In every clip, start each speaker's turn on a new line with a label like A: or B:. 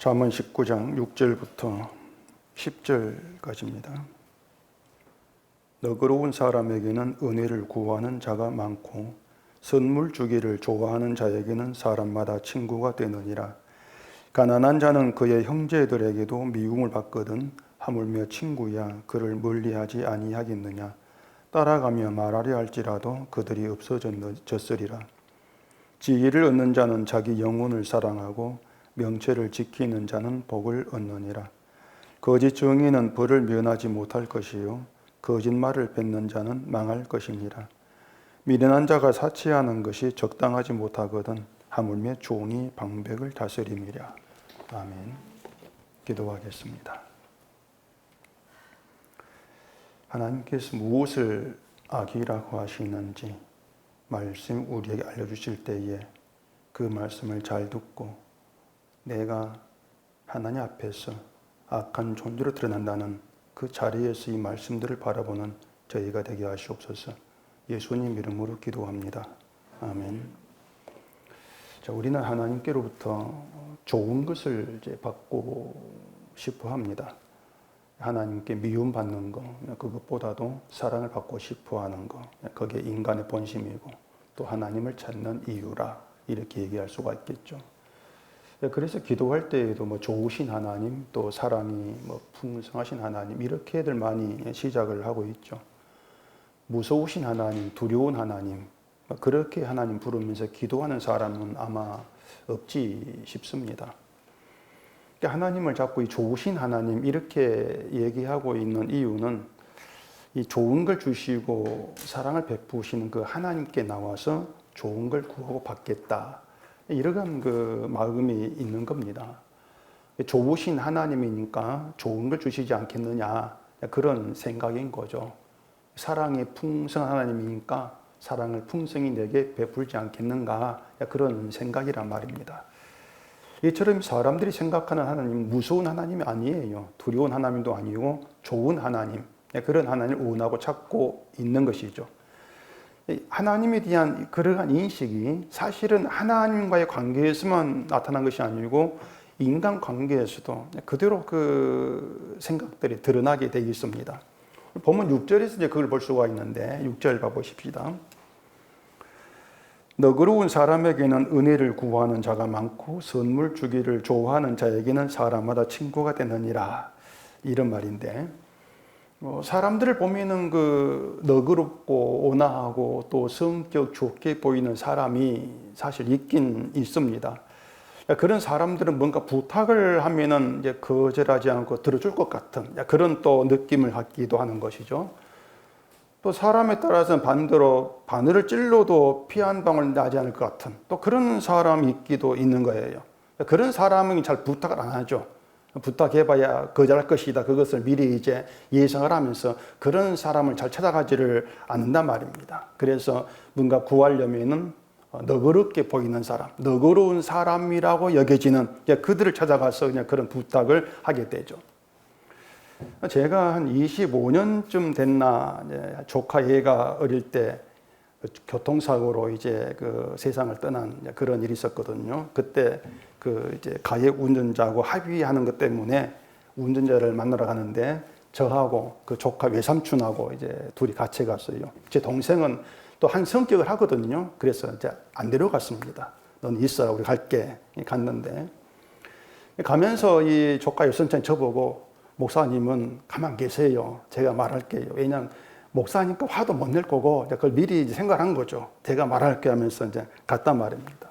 A: 잠언 19장 6절부터 10절까지입니다. 너그러운 사람에게는 은혜를 구하는 자가 많고 선물 주기를 좋아하는 자에게는 사람마다 친구가 되느니라. 가난한 자는 그의 형제들에게도 미움을 받거든 하물며 친구야 그를 멀리하지 아니하겠느냐. 따라가며 말하려 할지라도 그들이 없어졌으리라. 지혜를 얻는 자는 자기 영혼을 사랑하고 명철을 지키는 자는 복을 얻느니라. 거짓 정의는 벌을 면하지 못할 것이요 거짓말을 뱉는 자는 망할 것이니라. 미련한 자가 사치하는 것이 적당하지 못하거든 하물며 종이 방백을 다스림이랴. 아멘. 기도하겠습니다. 하나님께서 무엇을 악이라고 하시는지 말씀 우리에게 알려주실 때에 그 말씀을 잘 듣고 내가 하나님 앞에서 악한 존재로 드러난다는 그 자리에서 이 말씀들을 바라보는 저희가 되게 하시옵소서. 예수님 이름으로 기도합니다. 아멘. 자, 우리는 하나님께로부터 좋은 것을 이제 받고 싶어 합니다. 하나님께 미움받는 거, 그것보다도 사랑을 받고 싶어 하는 거, 그게 인간의 본심이고 또 하나님을 찾는 이유라 이렇게 얘기할 수가 있겠죠. 그래서 기도할 때에도 좋으신 하나님, 또 사랑이 풍성하신 하나님 이렇게들 많이 시작을 하고 있죠. 무서우신 하나님, 두려운 하나님 그렇게 하나님 부르면서 기도하는 사람은 아마 없지 싶습니다. 하나님을 자꾸 이 좋으신 하나님 이렇게 얘기하고 있는 이유는 이 좋은 걸 주시고 사랑을 베푸시는 그 하나님께 나와서 좋은 걸 구하고 받겠다. 이러한 그 마음이 있는 겁니다. 좋으신 하나님이니까 좋은 걸 주시지 않겠느냐 그런 생각인 거죠. 사랑이 풍성한 하나님이니까 사랑을 풍성히 내게 베풀지 않겠는가 그런 생각이란 말입니다. 이처럼 사람들이 생각하는 하나님은 무서운 하나님이 아니에요. 두려운 하나님도 아니고 좋은 하나님, 그런 하나님을 원하고 찾고 있는 것이죠. 하나님에 대한 그러한 인식이 사실은 하나님과의 관계에서만 나타난 것이 아니고 인간 관계에서도 그대로 그 생각들이 드러나게 되어 있습니다. 보면 6절에서 이제 그걸 볼 수가 있는데 6절 봐보십시다. 너그러운 사람에게는 은혜를 구하는 자가 많고 선물 주기를 좋아하는 자에게는 사람마다 친구가 되느니라 이런 말인데 사람들을 보면은 그 너그럽고 온화하고 또 성격 좋게 보이는 사람이 사실 있긴 있습니다. 그런 사람들은 뭔가 부탁을 하면은 이제 거절하지 않고 들어줄 것 같은 그런 또 느낌을 갖기도 하는 것이죠. 또 사람에 따라서는 반대로 바늘을 찔러도 피 한 방울 나지 않을 것 같은 또 그런 사람이 있기도 있는 거예요. 그런 사람은 잘 부탁을 안 하죠. 부탁해봐야 거절할 것이다. 그것을 미리 이제 예상을 하면서 그런 사람을 잘 찾아가지를 않는단 말입니다. 그래서 뭔가 구하려면은 너그럽게 보이는 사람, 너그러운 사람이라고 여겨지는 그들을 찾아가서 그냥 그런 부탁을 하게 되죠. 제가 한 25년쯤 됐나 조카 얘가 어릴 때 교통사고로 이제 그 세상을 떠난 그런 일이 있었거든요. 그때 그 이제 가해 운전자하고 합의하는 것 때문에 운전자를 만나러 가는데 저하고 그 조카 외삼촌하고 이제 둘이 같이 갔어요. 제 동생은 또 한 성격을 하거든요. 그래서 이제 안 데려갔습니다. 넌 있어, 우리 갈게. 갔는데 가면서 이 조카 외삼촌이 저보고 목사님은 가만 계세요. 제가 말할게요. 왜냐하면 목사니까 화도 못 낼 거고 그걸 미리 생각한 거죠. 제가 말할게 하면서 이제 갔단 말입니다.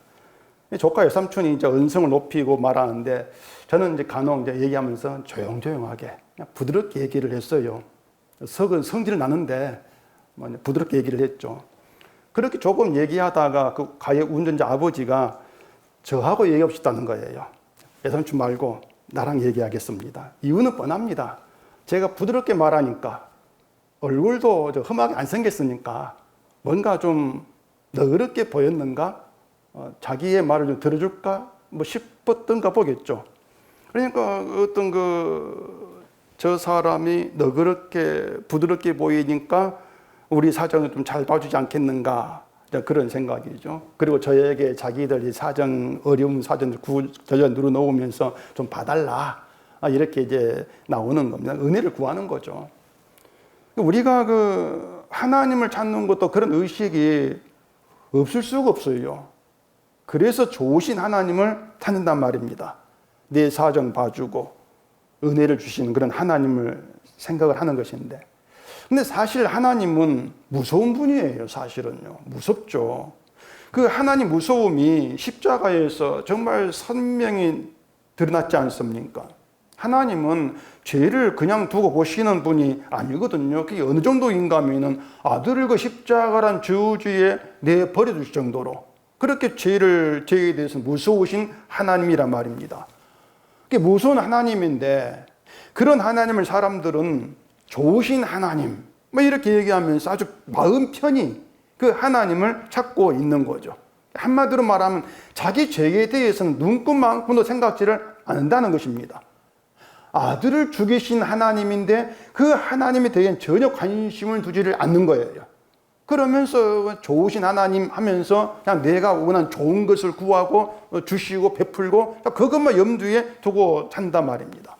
A: 조카 외삼촌이 이제 언성을 높이고 말하는데 저는 이제 간혹 이제 얘기하면서 조용조용하게 그냥 부드럽게 얘기를 했어요. 석은 성질 나는데 부드럽게 얘기를 했죠. 그렇게 조금 얘기하다가 그 가해 운전자 아버지가 저하고 얘기하고 거예요. 외삼촌 말고 나랑 얘기하겠습니다. 이유는 뻔합니다. 제가 부드럽게 말하니까 얼굴도 험하게 안 생겼으니까 뭔가 좀 너그럽게 보였는가? 자기의 말을 좀 들어줄까? 싶었던가 보겠죠. 그러니까 어떤 저 사람이 너그럽게 부드럽게 보이니까 우리 사정을 좀 잘 봐주지 않겠는가? 그런 생각이죠. 그리고 저에게 자기들이 어려운 사정을 저저 눌러놓으면서 좀 봐달라. 이렇게 이제 나오는 겁니다. 은혜를 구하는 거죠. 우리가 하나님을 찾는 것도 그런 의식이 없을 수가 없어요. 그래서 좋으신 하나님을 찾는단 말입니다. 내 사정 봐주고 은혜를 주시는 그런 하나님을 생각을 하는 것인데, 근데 사실 하나님은 무서운 분이에요. 사실은요. 무섭죠. 그 하나님 무서움이 십자가에서 정말 선명히 드러났지 않습니까? 하나님은 죄를 그냥 두고 보시는 분이 아니거든요. 그게 어느 정도인가 하면은 아들을 그 십자가란 저주에 내버려 두실 정도로 그렇게 죄에 대해서 무서우신 하나님이란 말입니다. 그게 무서운 하나님인데, 그런 하나님을 사람들은 좋으신 하나님 이렇게 얘기하면서 아주 마음 편히 그 하나님을 찾고 있는 거죠. 한마디로 말하면 자기 죄에 대해서는 눈끝만큼도 생각지를 않는다는 것입니다. 아들을 죽이신 하나님인데 그 하나님에 대해 전혀 관심을 두지를 않는 거예요. 그러면서 좋으신 하나님 하면서 그냥 내가 원하는 좋은 것을 구하고 주시고 베풀고 그것만 염두에 두고 산단 말입니다.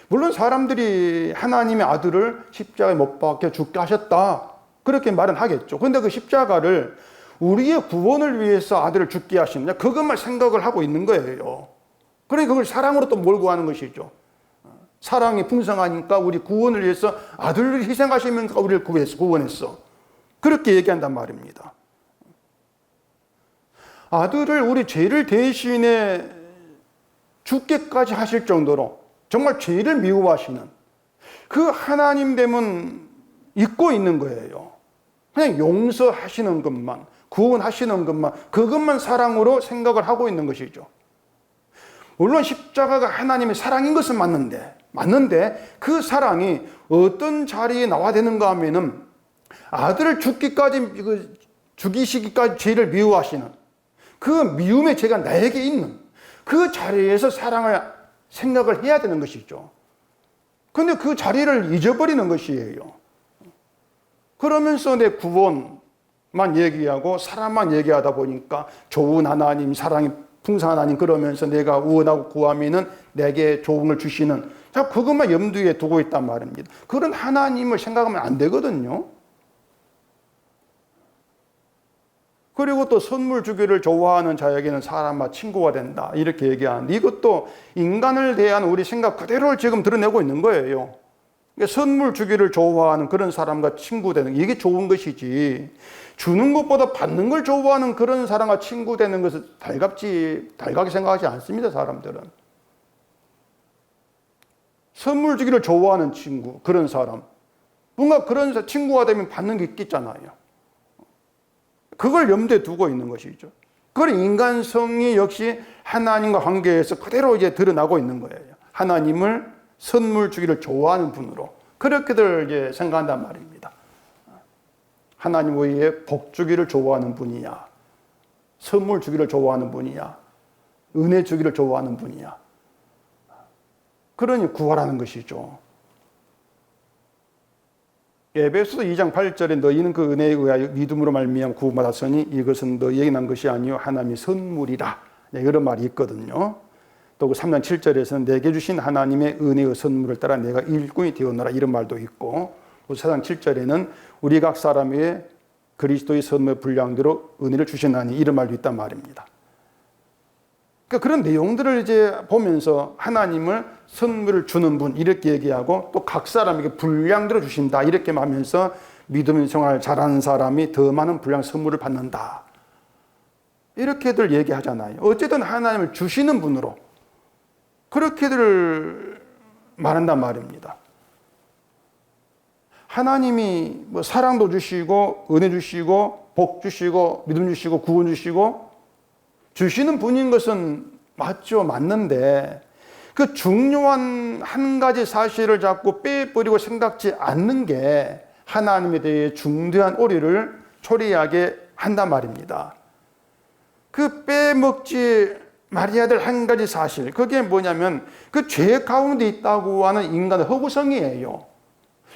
A: 물론 사람들이 하나님의 아들을 십자가에 못 박혀 죽게 하셨다, 그렇게 말은 하겠죠. 그런데 그 십자가를 우리의 구원을 위해서 아들을 죽게 하시느냐, 그것만 생각을 하고 있는 거예요. 그러니까 그걸 사랑으로 또 몰고 가는 것이죠. 사랑이 풍성하니까 우리 구원을 위해서 아들을 희생하시면서 우리를 구원했어. 그렇게 얘기한단 말입니다. 아들을 우리 죄를 대신에 죽게까지 하실 정도로 정말 죄를 미워하시는 그 하나님됨은 잊고 있는 거예요. 그냥 용서하시는 것만, 구원하시는 것만, 그것만 사랑으로 생각을 하고 있는 것이죠. 물론 십자가가 하나님의 사랑인 것은 맞는데 그 사랑이 어떤 자리에 나와야 되는가 하면은 아들을 죽이시기까지 죄를 미워하시는 그 미움의 죄가 나에게 있는 그 자리에서 사랑을 생각을 해야 되는 것이죠. 그런데 그 자리를 잊어버리는 것이에요. 그러면서 내 구원만 얘기하고 사랑만 얘기하다 보니까 좋은 하나님, 사랑이 풍성한 하나님, 그러면서 내가 원하고 구하면은 내게 좋은 걸 주시는, 그것만 염두에 두고 있단 말입니다. 그런 하나님을 생각하면 안 되거든요. 그리고 또 선물 주기를 좋아하는 자에게는 사람과 친구가 된다, 이렇게 얘기하는데, 이것도 인간을 대한 우리 생각 그대로를 지금 드러내고 있는 거예요. 그러니까 선물 주기를 좋아하는 그런 사람과 친구 되는, 이게 좋은 것이지, 주는 것보다 받는 걸 좋아하는 그런 사람과 친구 되는 것을 달갑게 생각하지 않습니다, 사람들은. 선물 주기를 좋아하는 친구, 그런 사람, 뭔가 그런 친구가 되면 받는 게 있겠잖아요. 그걸 염두에 두고 있는 것이죠. 그런 인간성이 역시 하나님과 관계에서 그대로 이제 드러나고 있는 거예요. 하나님을 선물 주기를 좋아하는 분으로 그렇게들 이제 생각한단 말입니다. 하나님 외에 복 주기를 좋아하는 분이냐, 선물 주기를 좋아하는 분이냐, 은혜 주기를 좋아하는 분이냐, 그러니 구하라는 것이죠. 에베소서 2장 8절에 너희는 그 은혜에 의하여 믿음으로 말미암아 구원받았으니 이것은 너희에게 난 것이 아니요 하나님의 선물이라, 이런 말이 있거든요. 또 그 3장 7절에서는 내게 주신 하나님의 은혜의 선물을 따라 내가 일꾼이 되었노라, 이런 말도 있고, 또 4장 7절에는 우리 각 사람에게 그리스도의 선물 분량대로 은혜를 주시나니, 이런 말도 있단 말입니다. 그러니까 그런 내용들을 이제 보면서 하나님을 선물을 주는 분, 이렇게 얘기하고, 또 각 사람에게 분량대로 주신다, 이렇게 하면서 믿음의 생활 잘하는 사람이 더 많은 분량 선물을 받는다, 이렇게들 얘기하잖아요. 어쨌든 하나님을 주시는 분으로 그렇게들 말한단 말입니다. 하나님이 뭐 사랑도 주시고 은혜 주시고 복 주시고 믿음 주시고 구원 주시고 주시는 분인 것은 맞죠. 맞는데 그 중요한 한 가지 사실을 자꾸 빼버리고 생각지 않는 게 하나님에 대해 중대한 오류를 초래하게 한단 말입니다. 그 빼먹지 말해야 될 한 가지 사실, 그게 뭐냐면 그 죄 가운데 있다고 하는 인간의 허구성이에요.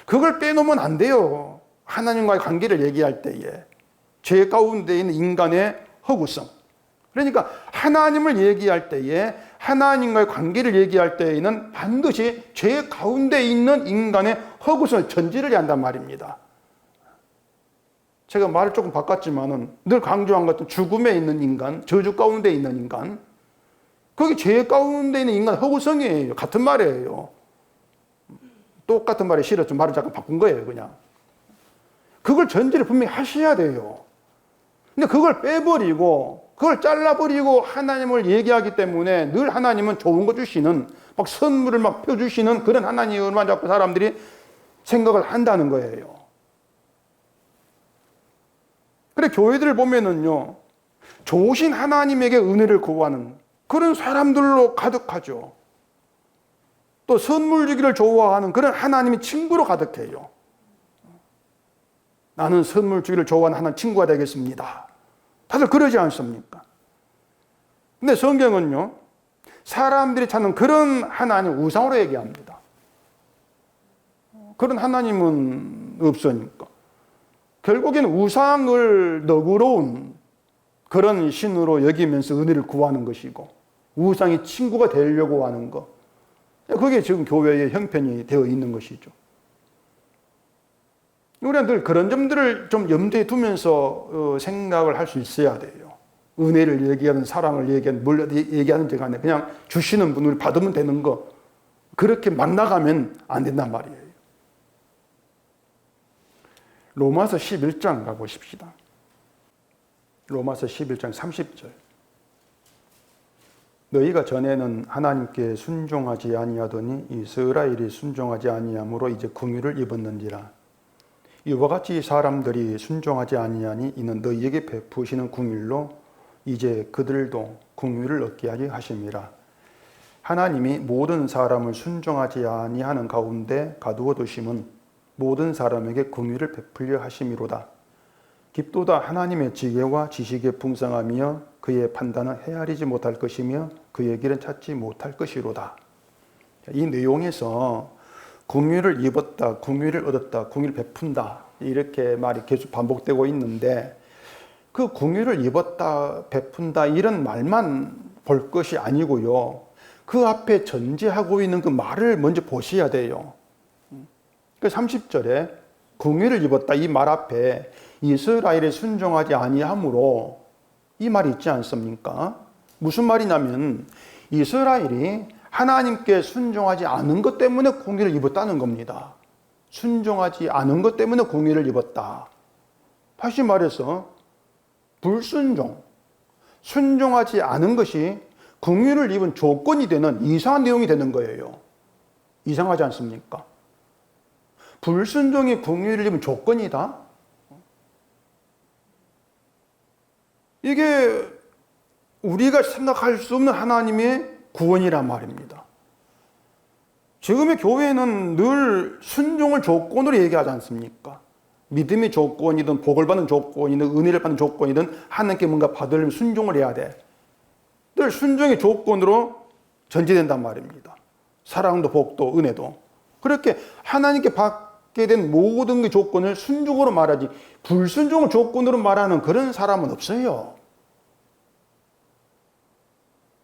A: 그걸 빼놓으면 안 돼요. 하나님과의 관계를 얘기할 때에. 죄 가운데 있는 인간의 허구성. 그러니까 하나님을 얘기할 때에, 하나님과의 관계를 얘기할 때에는 반드시 죄 가운데 있는 인간의 허구성을 전제를 해야 한단 말입니다. 제가 말을 조금 바꿨지만은 늘 강조한 것 같은 죽음에 있는 인간, 저주 가운데 있는 인간, 그게 죄 가운데 있는 인간 허구성이에요. 같은 말이에요. 똑같은 말이 싫었죠. 말을 잠깐 바꾼 거예요, 그냥. 그걸 전제를 분명히 하셔야 돼요. 근데 그걸 빼버리고, 그걸 잘라버리고 하나님을 얘기하기 때문에 늘 하나님은 좋은 거 주시는, 막 선물을 막 펴주시는 그런 하나님을만 자꾸 사람들이 생각을 한다는 거예요. 그래, 교회들을 보면은요, 좋으신 하나님에게 은혜를 구하는 그런 사람들로 가득하죠. 또 선물 주기를 좋아하는 그런 하나님의 친구로 가득해요. 나는 선물 주기를 좋아하는 하나님 친구가 되겠습니다. 다들 그러지 않습니까? 근데 성경은요, 사람들이 찾는 그런 하나님 우상으로 얘기합니다. 그런 하나님은 없으니까. 결국에는 우상을 너그러운 그런 신으로 여기면서 은혜를 구하는 것이고, 우상이 친구가 되려고 하는 것. 그게 지금 교회의 형편이 되어 있는 것이죠. 우리가 늘 그런 점들을 좀 염두에 두면서 생각을 할 수 있어야 돼요. 은혜를 얘기하든 사랑을 얘기하든 뭘 얘기하든지 간에 그냥 주시는 분을 받으면 되는 거, 그렇게 막 나가면 안 된단 말이에요. 로마서 11장 가보십시다. 로마서 11장 30절. 너희가 전에는 하나님께 순종하지 아니하더니 이스라엘이 순종하지 아니함으로 이제 긍휼을 입었는지라. 이와 같이 사람들이 순종하지 아니하니 이는 너희에게 베푸시는 긍휼로 이제 그들도 긍휼을 얻게 하리 하심이라. 하나님이 모든 사람을 순종하지 아니하는 가운데 가두어 두심은 모든 사람에게 긍휼을 베풀려 하심이로다. 깊도다 하나님의 지혜와 지식의 풍성함이여 그의 판단은 헤아리지 못할 것이며 그의 길은 찾지 못할 것이로다. 이 내용에서 긍휼을 입었다, 긍휼을 얻었다, 긍휼을 베푼다, 이렇게 말이 계속 반복되고 있는데, 그 긍휼을 입었다, 베푼다 이런 말만 볼 것이 아니고요, 그 앞에 전제하고 있는 그 말을 먼저 보셔야 돼요. 그 30절에 긍휼을 입었다 이 말 앞에 이스라엘에 순종하지 아니함으로 이 말이 있지 않습니까? 무슨 말이냐면 이스라엘이 하나님께 순종하지 않은 것 때문에 긍휼을 입었다는 겁니다. 순종하지 않은 것 때문에 긍휼을 입었다. 다시 말해서 불순종, 순종하지 않은 것이 긍휼을 입은 조건이 되는 이상한 내용이 되는 거예요. 이상하지 않습니까? 불순종이 긍휼을 입은 조건이다? 이게 우리가 생각할 수 없는 하나님의 구원이란 말입니다. 지금의 교회는 늘 순종을 조건으로 얘기하지 않습니까? 믿음의 조건이든 복을 받는 조건이든 은혜를 받는 조건이든 하나님께 뭔가 받으려면 순종을 해야 돼. 늘 순종의 조건으로 전제된단 말입니다. 사랑도 복도 은혜도. 그렇게 하나님께 받게 된 모든 그 조건을 순종으로 말하지 불순종을 조건으로 말하는 그런 사람은 없어요.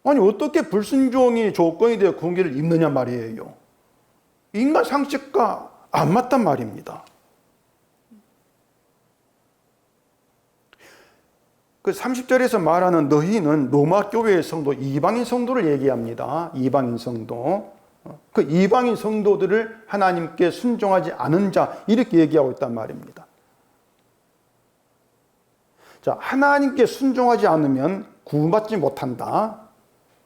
A: 아니 어떻게 불순종이 조건이 되어 긍휼을 입느냐 말이에요. 인간 상식과 안 맞단 말입니다. 그 30절에서 말하는 너희는 로마 교회의 성도, 이방인 성도를 얘기합니다. 이방인 성도. 그 이방인 성도들을 하나님께 순종하지 않은 자, 이렇게 얘기하고 있단 말입니다. 자, 하나님께 순종하지 않으면 구원받지 못한다.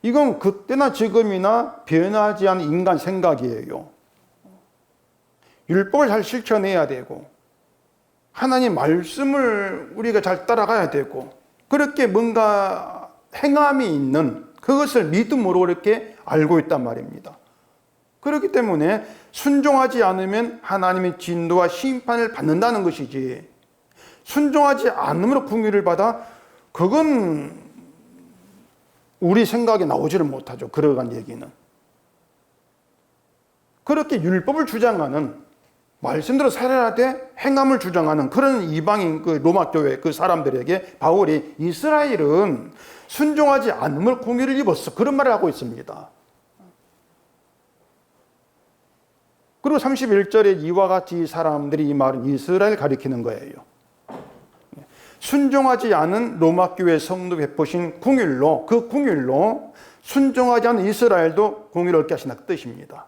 A: 이건 그때나 지금이나 변하지 않은 인간 생각이에요. 율법을 잘 실천해야 되고, 하나님 말씀을 우리가 잘 따라가야 되고, 그렇게 뭔가 행함이 있는 그것을 믿음으로 이렇게 알고 있단 말입니다. 그렇기 때문에 순종하지 않으면 하나님의 진노와 심판을 받는다는 것이지, 순종하지 않음으로 긍휼을 받아, 그건 우리 생각에 나오지를 못하죠. 그러한 얘기는. 그렇게 율법을 주장하는 말씀대로 살아야 돼 행함을 주장하는 그런 이방인 그 로마 교회 그 사람들에게 바울이 이스라엘은 순종하지 않음을 공의를 입었어, 그런 말을 하고 있습니다. 그리고 31절에 이와 같이 이 사람들이 이 말은 이스라엘 가리키는 거예요. 순종하지 않은 로마 교회 성도 베푸신 궁율로, 그 궁율로 순종하지 않은 이스라엘도 궁율을 얻게 하신다 그 뜻입니다.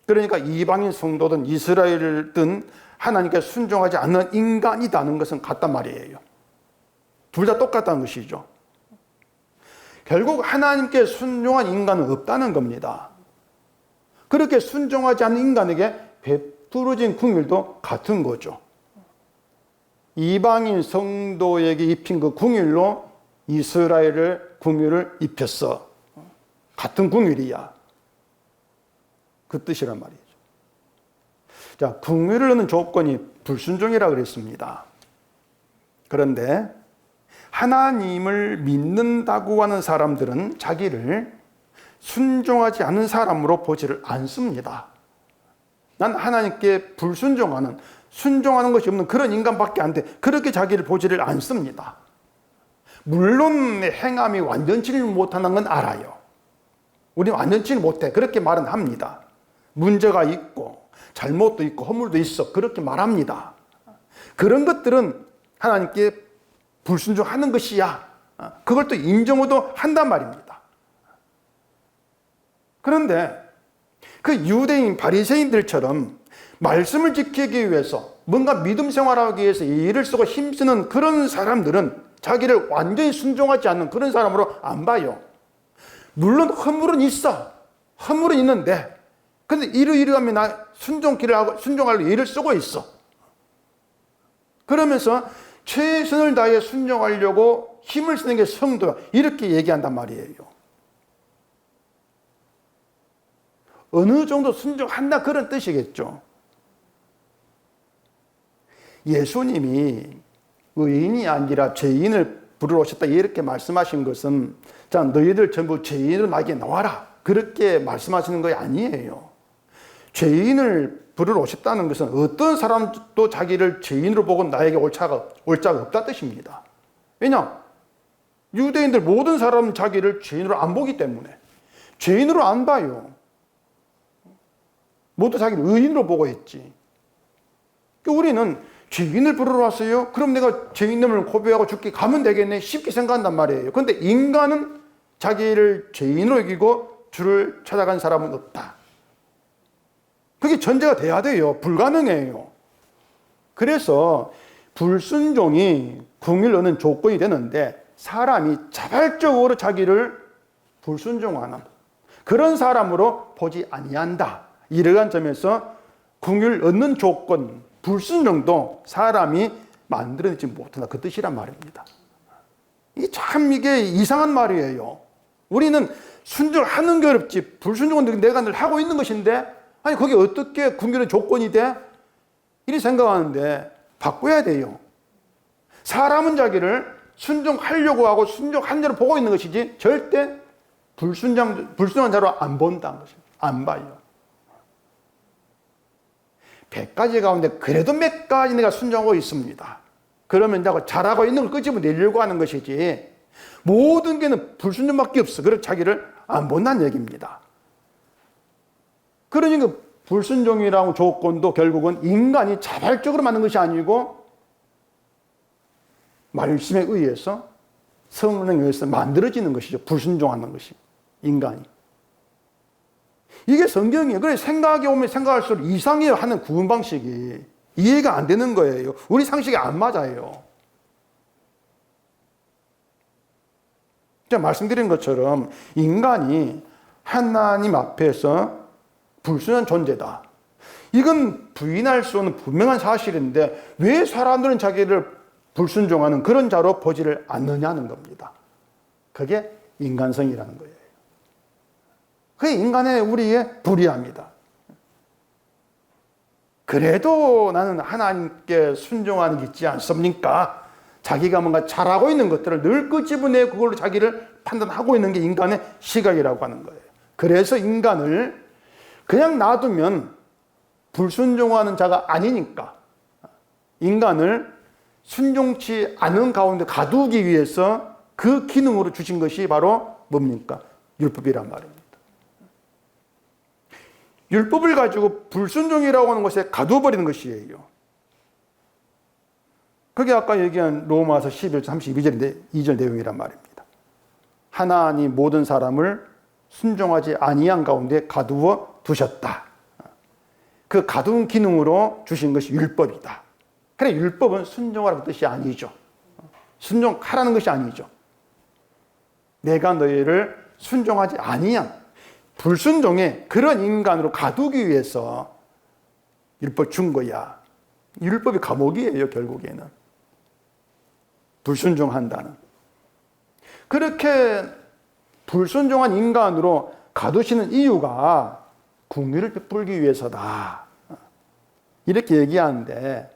A: 그러니까 이방인 성도든 이스라엘든 하나님께 순종하지 않는 인간이라는 것은 같단 말이에요. 둘 다 똑같다는 것이죠. 결국 하나님께 순종한 인간은 없다는 겁니다. 그렇게 순종하지 않는 인간에게 베풀어진 궁율도 같은 거죠. 이방인 성도에게 입힌 그 궁율로 이스라엘을 궁율을 입혔어. 같은 궁율이야. 그 뜻이란 말이죠. 자, 궁율을 얻는 조건이 불순종이라고 그랬습니다. 그런데 하나님을 믿는다고 하는 사람들은 자기를 순종하지 않은 사람으로 보지를 않습니다. 난 하나님께 불순종하는, 순종하는 것이 없는 그런 인간밖에 안 돼. 그렇게 자기를 보지를 않습니다. 물론 행함이 완전치를 못하는 건 알아요. 우리는 완전치를 못해. 그렇게 말은 합니다. 문제가 있고 잘못도 있고 허물도 있어. 그렇게 말합니다. 그런 것들은 하나님께 불순종하는 것이야. 그걸 또 인정도 한단 말입니다. 그런데 그 유대인 바리새인들처럼 말씀을 지키기 위해서 뭔가 믿음 생활하기 위해서 일을 쓰고 힘쓰는 그런 사람들은 자기를 완전히 순종하지 않는 그런 사람으로 안 봐요. 물론 허물은 있어. 허물은 있는데 근데 이러이러하면 나 순종하려고 일을 쓰고 있어. 그러면서 최선을 다해 순종하려고 힘을 쓰는 게 성도야. 이렇게 얘기한단 말이에요. 어느 정도 순종한다 그런 뜻이겠죠. 예수님이 의인이 아니라 죄인을 부르러 오셨다 이렇게 말씀하신 것은 자 너희들 전부 죄인으로 나에게 나와라 그렇게 말씀하시는 것이 아니에요. 죄인을 부르러 오셨다는 것은 어떤 사람도 자기를 죄인으로 보고 나에게 올 자가 없다 뜻입니다. 왜냐? 유대인들 모든 사람은 자기를 죄인으로 안 보기 때문에 죄인으로 안 봐요. 모두 자기를 의인으로 보고 있지. 우리는 죄인을 부르러 왔어요? 그럼 내가 죄인됨을 고백하고 죽게 가면 되겠네 쉽게 생각한단 말이에요. 그런데 인간은 자기를 죄인으로 여기고 주를 찾아간 사람은 없다. 그게 전제가 돼야 돼요. 불가능해요. 그래서 불순종이 궁율을 얻는 조건이 되는데 사람이 자발적으로 자기를 불순종하는 그런 사람으로 보지 아니한다. 이러한 점에서 궁율을 얻는 조건, 불순종도 사람이 만들어내지 못한다. 그 뜻이란 말입니다. 이게 이상한 말이에요. 우리는 순종하는 게 어렵지 불순종은 내가 늘 하고 있는 것인데 아니 거기 어떻게 궁율의 조건이 돼? 이렇게 생각하는데 바꿔야 돼요. 사람은 자기를 순종하려고 하고 순종한 대로 보고 있는 것이지 절대 불순종한 자로 안 본다는 것입니다. 안 봐요. 100가지 가운데 그래도 몇 가지 내가 순종하고 있습니다. 그러면 내가 잘하고 있는 걸 끄집어내려고 하는 것이지 모든 게는 불순종밖에 없어. 그래서 자기를 안 본다는 얘기입니다. 그러니까 불순종이라는 조건도 결국은 인간이 자발적으로 만든 것이 아니고 말씀에 의해서 성령에 의해서 만들어지는 것이죠. 불순종하는 것이 인간이. 이게 성경이에요. 그래 생각이 오면 생각할수록 이상해요. 하는 구원 방식이 이해가 안 되는 거예요. 우리 상식이 안 맞아요. 제가 말씀드린 것처럼 인간이 하나님 앞에서 불순한 존재다. 이건 부인할 수 없는 분명한 사실인데 왜 사람들은 자기를 불순종하는 그런 자로 보지를 않느냐는 겁니다. 그게 인간성이라는 거예요. 그게 인간의 우리의 불의합니다. 그래도 나는 하나님께 순종하는 게 있지 않습니까? 자기가 뭔가 잘하고 있는 것들을 늘 끄집어내고 그걸로 자기를 판단하고 있는 게 인간의 시각이라고 하는 거예요. 그래서 인간을 그냥 놔두면 불순종하는 자가 아니니까 인간을 순종치 않은 가운데 가두기 위해서 그 기능으로 주신 것이 바로 뭡니까? 율법이란 말입니다. 율법을 가지고 불순종이라고 하는 것에 가두어버리는 것이에요. 그게 아까 얘기한 로마서 11장 32절인데 2절 내용이란 말입니다. 하나님 모든 사람을 순종하지 아니한 가운데 가두어 두셨다. 그 가두은 기능으로 주신 것이 율법이다. 그래, 율법은 순종하라는 뜻이 아니죠. 순종하라는 것이 아니죠. 내가 너희를 순종하지 아니한 불순종의 그런 인간으로 가두기 위해서 율법 준 거야. 율법이 감옥이에요, 결국에는. 불순종한다는. 그렇게 불순종한 인간으로 가두시는 이유가 긍휼을 베풀기 위해서다. 이렇게 얘기하는데,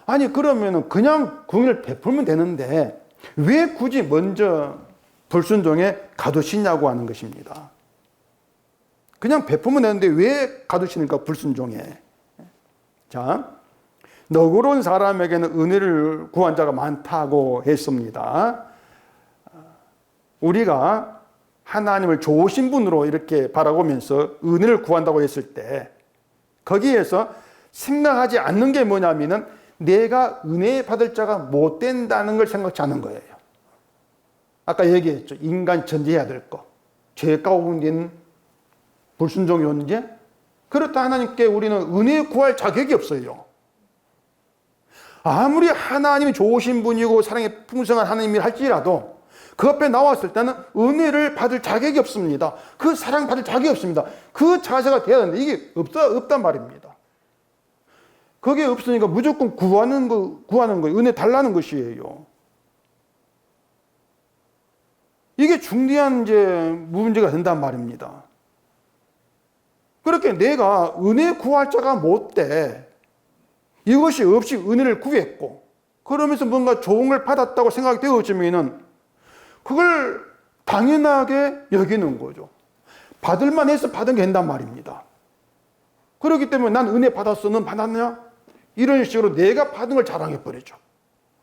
A: 아니 그러면은 그냥 긍휼을 베풀면 되는데 왜 굳이 먼저 불순종에 가두시냐고 하는 것입니다. 그냥 베풀면 되는데 왜 가두시니까 불순종에. 자, 너그러운 사람에게는 은혜를 구한 자가 많다고 했습니다. 우리가 하나님을 좋으신 분으로 이렇게 바라보면서 은혜를 구한다고 했을 때 거기에서 생각하지 않는 게 뭐냐면은 내가 은혜 받을 자가 못 된다는 걸 생각지 않는 거예요. 아까 얘기했죠. 인간 전제해야 될 거. 죄 가운데 불순종이 문제. 그렇다 하나님께 우리는 은혜 구할 자격이 없어요. 아무리 하나님이 좋으신 분이고 사랑이 풍성한 하나님이 할지라도 그 앞에 나왔을 때는 은혜를 받을 자격이 없습니다. 그 사랑 받을 자격이 없습니다. 그 자세가 돼야 되는데 이게 없단 말입니다. 그게 없으니까 무조건 구하는 거예요. 은혜 달라는 것이에요. 이게 중대한 문제가 된단 말입니다. 그렇게 내가 은혜 구할 자가 못 돼. 이것이 없이 은혜를 구했고, 그러면서 뭔가 좋은 걸 받았다고 생각이 되어지면은 그걸 당연하게 여기는 거죠. 받을만 해서 받은 게 된단 말입니다. 그렇기 때문에 난 은혜 받았어, 넌 받았냐? 이런 식으로 내가 받은 걸 자랑해버리죠.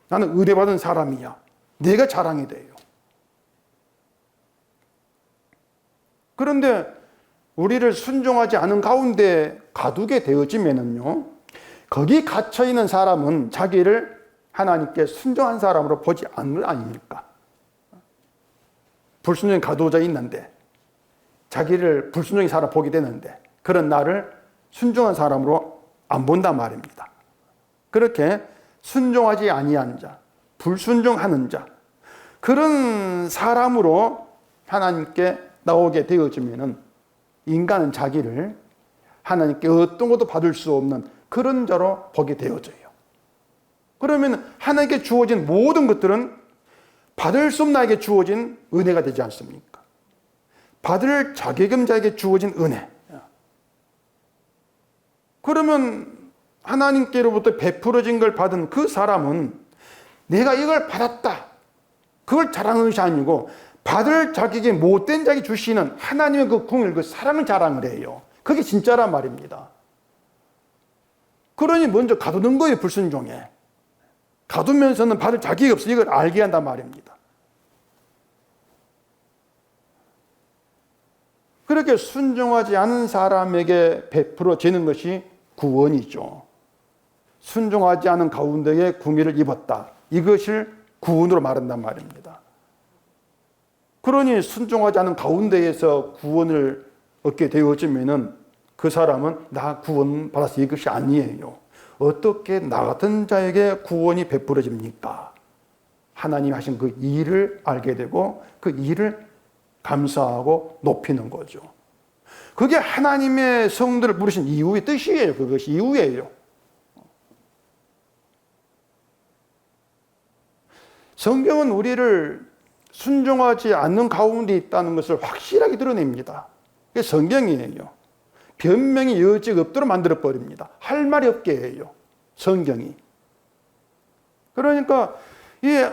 A: 나는 은혜 받은 사람이야. 내가 자랑이 돼요. 그런데 우리를 순종하지 않은 가운데 가두게 되어지면은요, 거기 갇혀있는 사람은 자기를 하나님께 순종한 사람으로 보지 않는 거 아닙니까? 불순종에 가두어져 있는데, 자기를 불순종의 사람 보게 되는데, 그런 나를 순종한 사람으로 안 본단 말입니다. 그렇게 순종하지 아니한 자, 불순종하는 자, 그런 사람으로 하나님께 나오게 되어지면은 인간은 자기를 하나님께 어떤 것도 받을 수 없는 그런 자로 보게 되어져요. 그러면 하나님께 주어진 모든 것들은 받을 수 없는 나에게 주어진 은혜가 되지 않습니까? 받을 자격임자에게 주어진 은혜. 그러면 하나님께로부터 베풀어진 걸 받은 그 사람은 내가 이걸 받았다, 그걸 자랑하는 것이 아니고 받을 자격이 못된 자에게 주시는 하나님의 그 궁을, 그 사랑을 자랑을 해요. 그게 진짜란 말입니다. 그러니 먼저 가두는 거예요, 불순종에. 가두면서는 받을 자격이 없어. 이걸 알게 한단 말입니다. 그렇게 순종하지 않은 사람에게 베풀어지는 것이 구원이죠. 순종하지 않은 가운데에 궁의를 입었다. 이것을 구원으로 말한단 말입니다. 그러니 순종하지 않은 가운데에서 구원을 얻게 되어지면은 그 사람은 나 구원 받았어, 이것이 아니에요. 어떻게 나 같은 자에게 구원이 베풀어집니까? 하나님이 하신 그 일을 알게 되고 그 일을 감사하고 높이는 거죠. 그게 하나님의 성들을 부르신 이유의 뜻이에요. 그것이 이유예요. 성경은 우리를 순종하지 않는 가운데 있다는 것을 확실하게 드러냅니다. 그게 성경이에요. 변명의 여지가 없도록 만들어버립니다. 할 말이 없게 해요, 성경이. 그러니까 이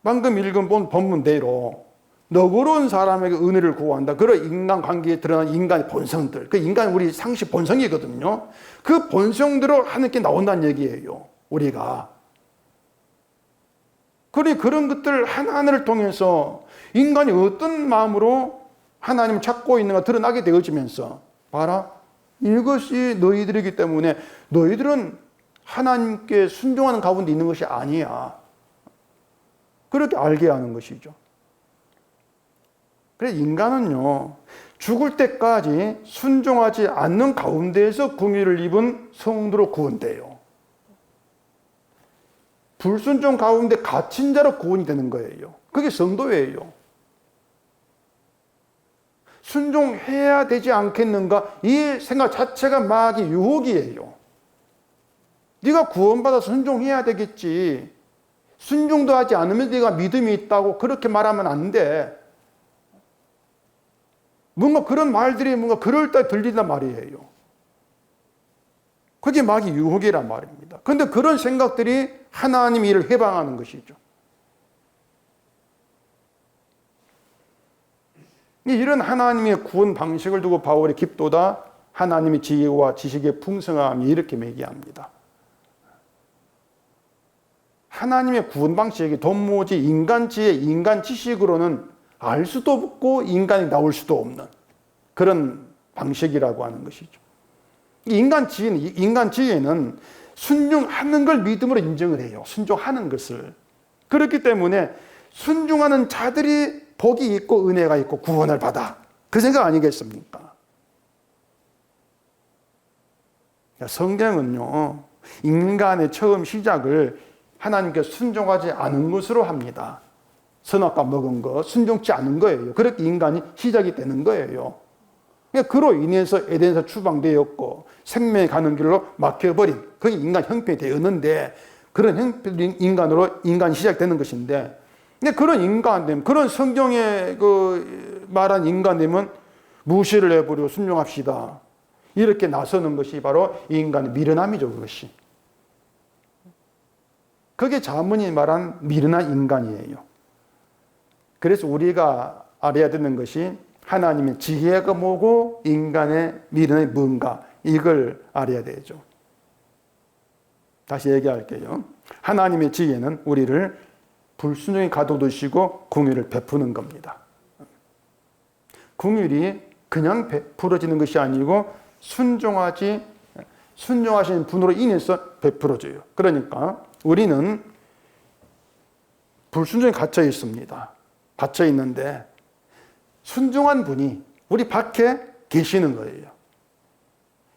A: 방금 읽은 본문대로 너그러운 사람에게 은혜를 구한다. 그런 인간관계에 드러난 인간의 본성들, 그 인간 우리 상식 본성이거든요. 그 본성대로 하나님께 나온다는 얘기예요, 우리가. 그런 것들 하나하나를 통해서 인간이 어떤 마음으로 하나님을 찾고 있는가 드러나게 되어지면서, 봐라, 이것이 너희들이기 때문에 너희들은 하나님께 순종하는 가운데 있는 것이 아니야. 그렇게 알게 하는 것이죠. 그래서 인간은요, 죽을 때까지 순종하지 않는 가운데에서 궁유를 입은 성도로 구원돼요. 불순종 가운데 갇힌 자로 구원이 되는 거예요. 그게 성도예요. 순종해야 되지 않겠는가? 이 생각 자체가 마귀 유혹이에요. 네가 구원받아서 순종해야 되겠지. 순종도 하지 않으면 네가 믿음이 있다고 그렇게 말하면 안 돼. 뭔가 그런 말들이 뭔가 그럴듯 들린단 말이에요. 그게 마귀 유혹이란 말입니다. 그런데 그런 생각들이 하나님 일을 해방하는 것이죠. 이런 하나님의 구원 방식을 두고 바울이 깊도다 하나님의 지혜와 지식의 풍성함이 이렇게 매기합니다. 하나님의 구원 방식이 도무지 인간 지혜, 인간 지식으로는 알 수도 없고 인간이 나올 수도 없는 그런 방식이라고 하는 것이죠. 인간 지혜는 순종하는 걸 믿음으로 인정을 해요. 순종하는 것을. 그렇기 때문에 순종하는 자들이 복이 있고 은혜가 있고 구원을 받아. 그 생각 아니겠습니까? 성경은요, 인간의 처음 시작을 하나님께 순종하지 않은 것으로 합니다. 선악과 먹은 거, 순종치 않은 거예요. 그렇게 인간이 시작이 되는 거예요. 그로 인해서 에덴에서 추방되었고 생명이 가는 길로 막혀버린 그게 인간 형편이 되었는데, 그런 형편인 인간으로 인간이 시작되는 것인데, 그런 인간됨, 그런 성경에 말한 인간됨은 무시를 해버리고 순종합시다, 이렇게 나서는 것이 바로 인간의 미련함이죠. 그것이. 그게 자문이 말한 미련한 인간이에요. 그래서 우리가 알아야 되는 것이 하나님의 지혜가 뭐고 인간의 미련이 뭔가, 이걸 알아야 되죠. 다시 얘기할게요. 하나님의 지혜는 우리를 불순종에 가둬두시고 긍휼을 베푸는 겁니다. 긍휼이 그냥 베풀어지는 것이 아니고 순종하시는 분으로 인해서 베풀어져요. 그러니까 우리는 불순종에 갇혀 있습니다. 갇혀 있는데 순종한 분이 우리 밖에 계시는 거예요.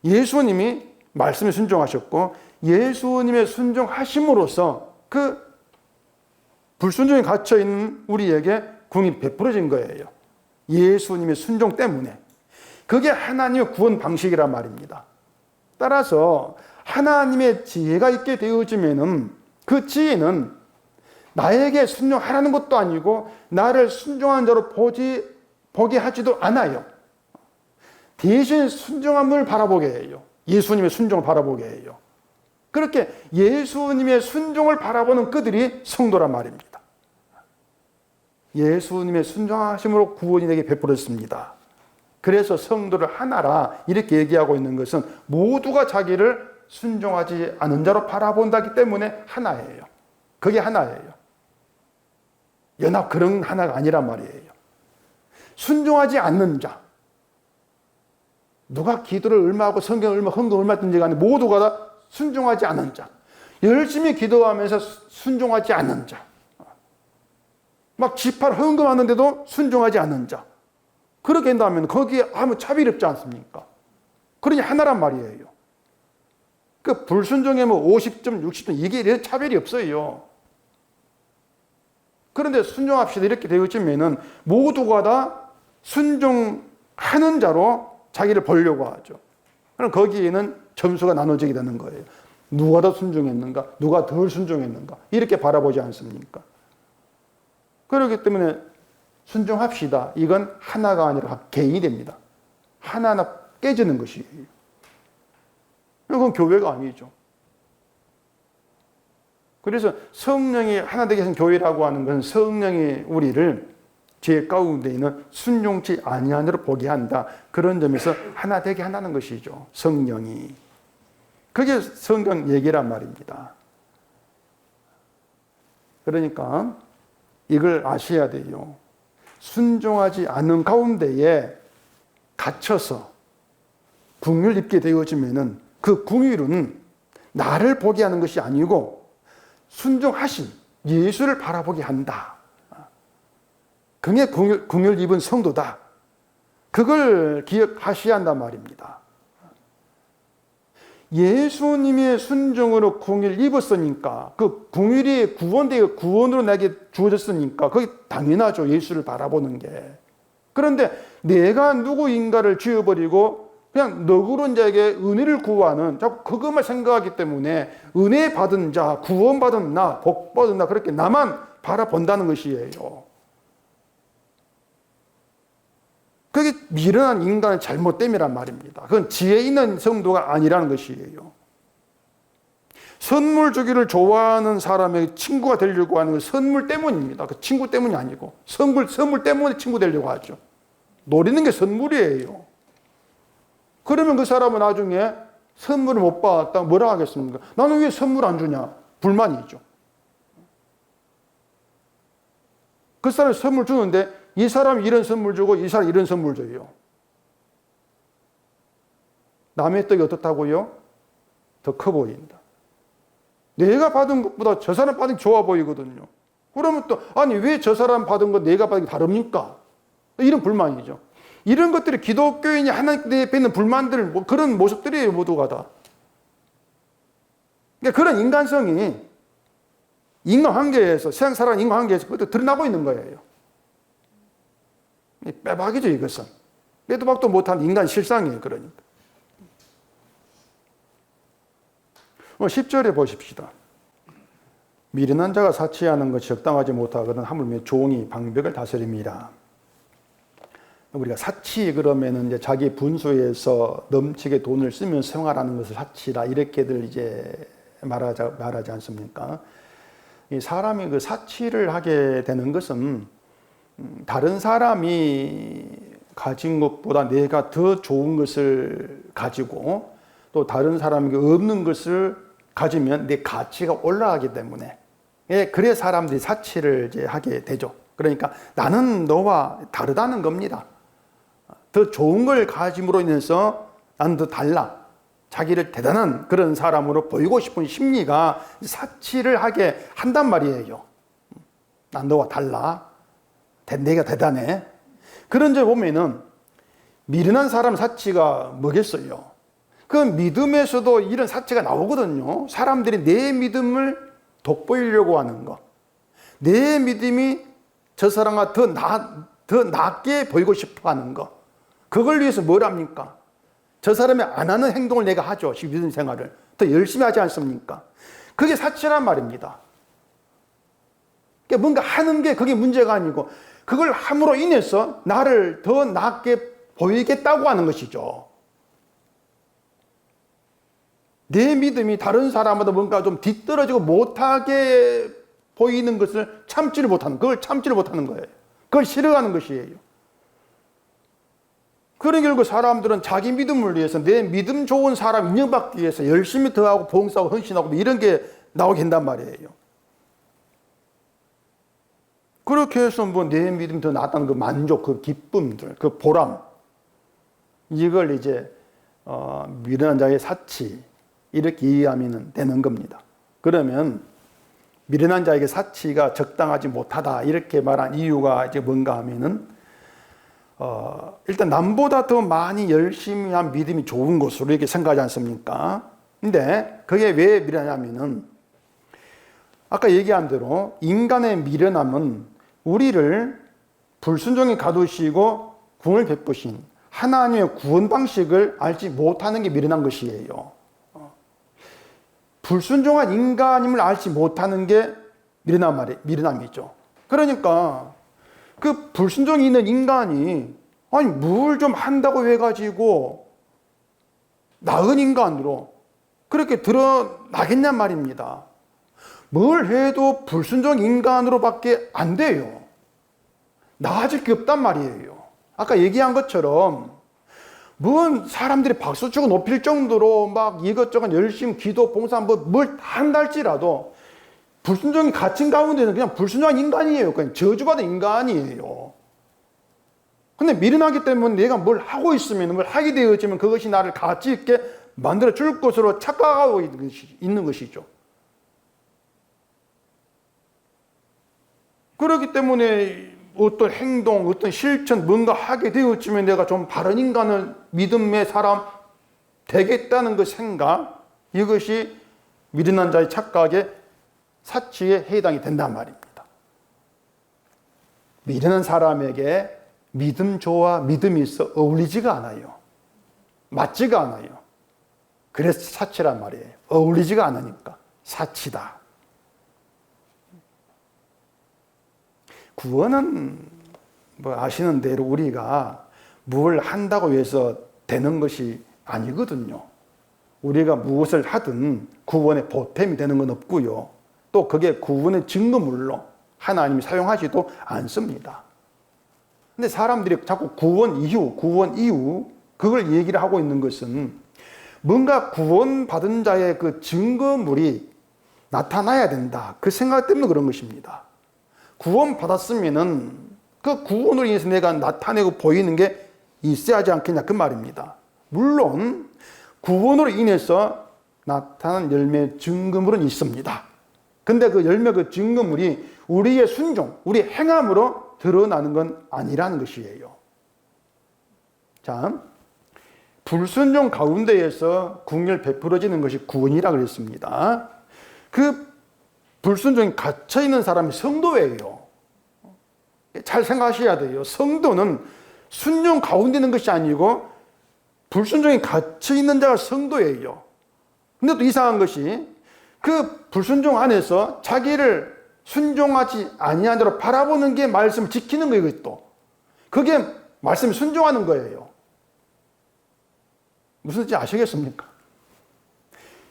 A: 예수님이 말씀에 순종하셨고 예수님의 순종하심으로써 그 불순종에 갇혀 있는 우리에게 긍휼이 베풀어진 거예요. 예수님의 순종 때문에. 그게 하나님의 구원 방식이란 말입니다. 따라서 하나님의 지혜가 있게 되어지면은 그 지혜는 나에게 순종하라는 것도 아니고 나를 순종한 자로 보게 하지도 않아요. 대신 순종함을 바라보게 해요. 예수님의 순종을 바라보게 해요. 그렇게 예수님의 순종을 바라보는 그들이 성도란 말입니다. 예수님의 순종하심으로 구원이 되게 베풀었습니다. 그래서 성도를 하나라 이렇게 얘기하고 있는 것은 모두가 자기를 순종하지 않은 자로 바라본다기 때문에 하나예요. 그게 하나예요. 연합 그런 하나가 아니란 말이에요. 순종하지 않는 자, 누가 기도를 얼마 하고 성경을 얼마 헌금 얼마 든지 간에 모두가 다 순종하지 않은 자, 열심히 기도하면서 순종하지 않는 자, 막 지팔 헌금하는데도 순종하지 않는 자, 그렇게 한다면 거기에 아무 차별이 없지 않습니까? 그러니 하나란 말이에요. 그 불순종에 뭐 50점, 60점 이게 차별이 없어요. 그런데 순종합시다 이렇게 되어지면은 모두가 다 순종하는 자로 자기를 보려고 하죠. 그럼 거기에는 점수가 나눠지게 되는 거예요. 누가 더 순종했는가? 누가 덜 순종했는가? 이렇게 바라보지 않습니까? 그렇기 때문에 순종합시다. 이건 하나가 아니라 개인이 됩니다. 하나하나 깨지는 것이에요. 이건 교회가 아니죠. 그래서 성령이 하나 되게 하신 교회라고 하는 것은 성령이 우리를 죄 가운데 있는 순종치 아니하느로 보게 한다. 그런 점에서 하나 되게 한다는 것이죠. 성령이. 그게 성경 얘기란 말입니다. 그러니까 이걸 아셔야 돼요. 순종하지 않은 가운데에 갇혀서 궁유를 입게 되어지면은 그 궁유는 나를 보게 하는 것이 아니고 순종하신 예수를 바라보게 한다. 그게 궁유를 입은 성도다. 그걸 기억하셔야 한단 말입니다. 예수님의 순종으로 궁유를 입었으니까 그 궁유이 구원으로 내게 주어졌으니까 그게 당연하죠. 예수를 바라보는 게. 그런데 내가 누구인가를 지워버리고 그냥 너그러운 자에게 은혜를 구하는 자꾸 그것만 생각하기 때문에 은혜 받은 자, 구원받은 나, 복 받은 나 그렇게 나만 바라본다는 것이에요. 그게 미련한 인간의 잘못됨이란 말입니다. 그건 지혜 있는 성도가 아니라는 것이에요. 선물 주기를 좋아하는 사람에게 친구가 되려고 하는 건 선물 때문입니다. 그 친구 때문이 아니고 선물 때문에 친구 되려고 하죠. 노리는 게 선물이에요. 그러면 그 사람은 나중에 선물을 못 받았다 뭐라 하겠습니까? 나는 왜 선물 안 주냐? 불만이죠. 그 사람이 선물 주는데 이 사람이 이런 선물 주고 이 사람이 이런 선물 줘요. 남의 떡이 어떻다고요? 더 커 보인다. 내가 받은 것보다 저 사람 받은 게 좋아 보이거든요. 그러면 또 아니 왜 저 사람 받은 거 내가 받은 게 다릅니까? 이런 불만이죠. 이런 것들이 기독교인이 하나님 앞에 있는 불만들 그런 모습들이에요. 모두가 다. 그러니까 그런 인간성이 인간관계에서 세상 사람 인간관계에서 그것도 드러나고 있는 거예요. 빼박이죠 이것은. 빼도 박도 못한 인간 실상이에요. 그러니까 10절에 보십시다. 미련한 자가 사치하는 것이 적당하지 못하거든 하물며 종이 방백을 다스립니다. 우리가 사치 그러면은 이제 자기 분수에서 넘치게 돈을 쓰면 생활하는 것을 사치라 이렇게들 이제 말하지 않습니까? 이 사람이 그 사치를 하게 되는 것은 다른 사람이 가진 것보다 내가 더 좋은 것을 가지고 또 다른 사람에게 없는 것을 가지면 내 가치가 올라가기 때문에 그래 사람들이 사치를 이제 하게 되죠. 그러니까 나는 너와 다르다는 겁니다. 더 좋은 걸 가짐으로 인해서 나는 더 달라. 자기를 대단한 그런 사람으로 보이고 싶은 심리가 사치를 하게 한단 말이에요. 난 너와 달라. 내가 대단해. 그런 점 보면은 미련한 사람 사치가 뭐겠어요? 그 믿음에서도 이런 사치가 나오거든요. 사람들이 내 믿음을 돋보이려고 하는 거. 내 믿음이 저 사람과 더 낫게 보이고 싶어 하는 거. 그걸 위해서 뭘 합니까? 저 사람이 안 하는 행동을 내가 하죠. 믿음 생활을. 더 열심히 하지 않습니까? 그게 사치란 말입니다. 그러니까 뭔가 하는 게 그게 문제가 아니고 그걸 함으로 인해서 나를 더 낫게 보이겠다고 하는 것이죠. 내 믿음이 다른 사람보다 뭔가 좀 뒤떨어지고 못하게 보이는 것을 참지를 못하는, 그걸 참지를 못하는 거예요. 그걸 싫어하는 것이에요. 그런 결국 사람들은 자기 믿음을 위해서 내 믿음 좋은 사람 인정받기 위해서 열심히 더하고 봉사하고 헌신하고 이런 게 나오게 된단 말이에요. 그렇게 해서 뭐 내 믿음이 더 낫다는 그 만족, 그 기쁨들, 그 보람, 이걸 이제 미련한 자의 사치 이렇게 이해하면 되는 겁니다. 그러면 미련한 자에게 사치가 적당하지 못하다 이렇게 말한 이유가 이제 뭔가 하면은 일단 남보다 더 많이 열심히 한 믿음이 좋은 것으로 이렇게 생각하지 않습니까? 근데 그게 왜 미련하냐면은 아까 얘기한 대로 인간의 미련함은 우리를 불순종에 가두시고 구원을 베푸신 하나님의 구원 방식을 알지 못하는 게 미련한 것이에요. 불순종한 인간임을 알지 못하는 게 미련함이죠. 그러니까 그 불순종이 있는 인간이 아니 뭘 좀 한다고 해가지고 나은 인간으로 그렇게 드러나겠냔 말입니다. 뭘 해도 불순종 인간으로밖에 안 돼요. 나아질 게 없단 말이에요. 아까 얘기한 것처럼 뭔 사람들이 박수 치고 높일 정도로 막 이것저것 열심히 기도, 봉사, 뭘 한다 할지라도 불순종이 갇힌 가운데는 그냥 불순종한 인간이에요. 그냥 저주받은 인간이에요. 근데 미련하기 때문에 내가 뭘 하고 있으면, 뭘 하게 되어지면 그것이 나를 가치 있게 만들어 줄 것으로 착각하고 있는 것이죠. 그렇기 때문에 어떤 행동, 어떤 실천, 뭔가 하게 되어지면 내가 좀 바른 인간을 믿음의 사람 되겠다는 그 생각, 이것이 미련한 자의 착각의 사치에 해당이 된단 말입니다. 미련한 사람에게 믿음 좋아, 믿음이 있어 어울리지가 않아요. 맞지가 않아요. 그래서 사치란 말이에요. 어울리지가 않으니까 사치다. 구원은 뭐 아시는 대로 우리가 뭘 한다고 해서 되는 것이 아니거든요. 우리가 무엇을 하든 구원의 보탬이 되는 건 없고요. 또 그게 구원의 증거물로 하나님이 사용하지도 않습니다. 근데 사람들이 자꾸 구원 이후 그걸 얘기를 하고 있는 것은 뭔가 구원받은 자의 그 증거물이 나타나야 된다. 그 생각 때문에 그런 것입니다. 구원받았으면은 그 구원으로 인해서 내가 나타내고 보이는 게 있어야 하지 않겠냐 그 말입니다. 물론 구원으로 인해서 나타난 열매의 증거물은 있습니다. 근데 그 열매 그 증거물이 우리의 순종, 우리 행함으로 드러나는 건 아니라는 것이에요. 자, 불순종 가운데에서 궁율 베풀어지는 것이 구원이라고 그랬습니다. 그 불순종이 갇혀있는 사람이 성도예요. 잘 생각하셔야 돼요. 성도는 순종 가운데 있는 것이 아니고 불순종이 갇혀있는 자가 성도예요. 근데 또 이상한 것이 그 불순종 안에서 자기를 순종하지 아니한 대로 바라보는 게 말씀을 지키는 거예요. 또 그게 말씀을 순종하는 거예요. 무슨 뜻인지 아시겠습니까?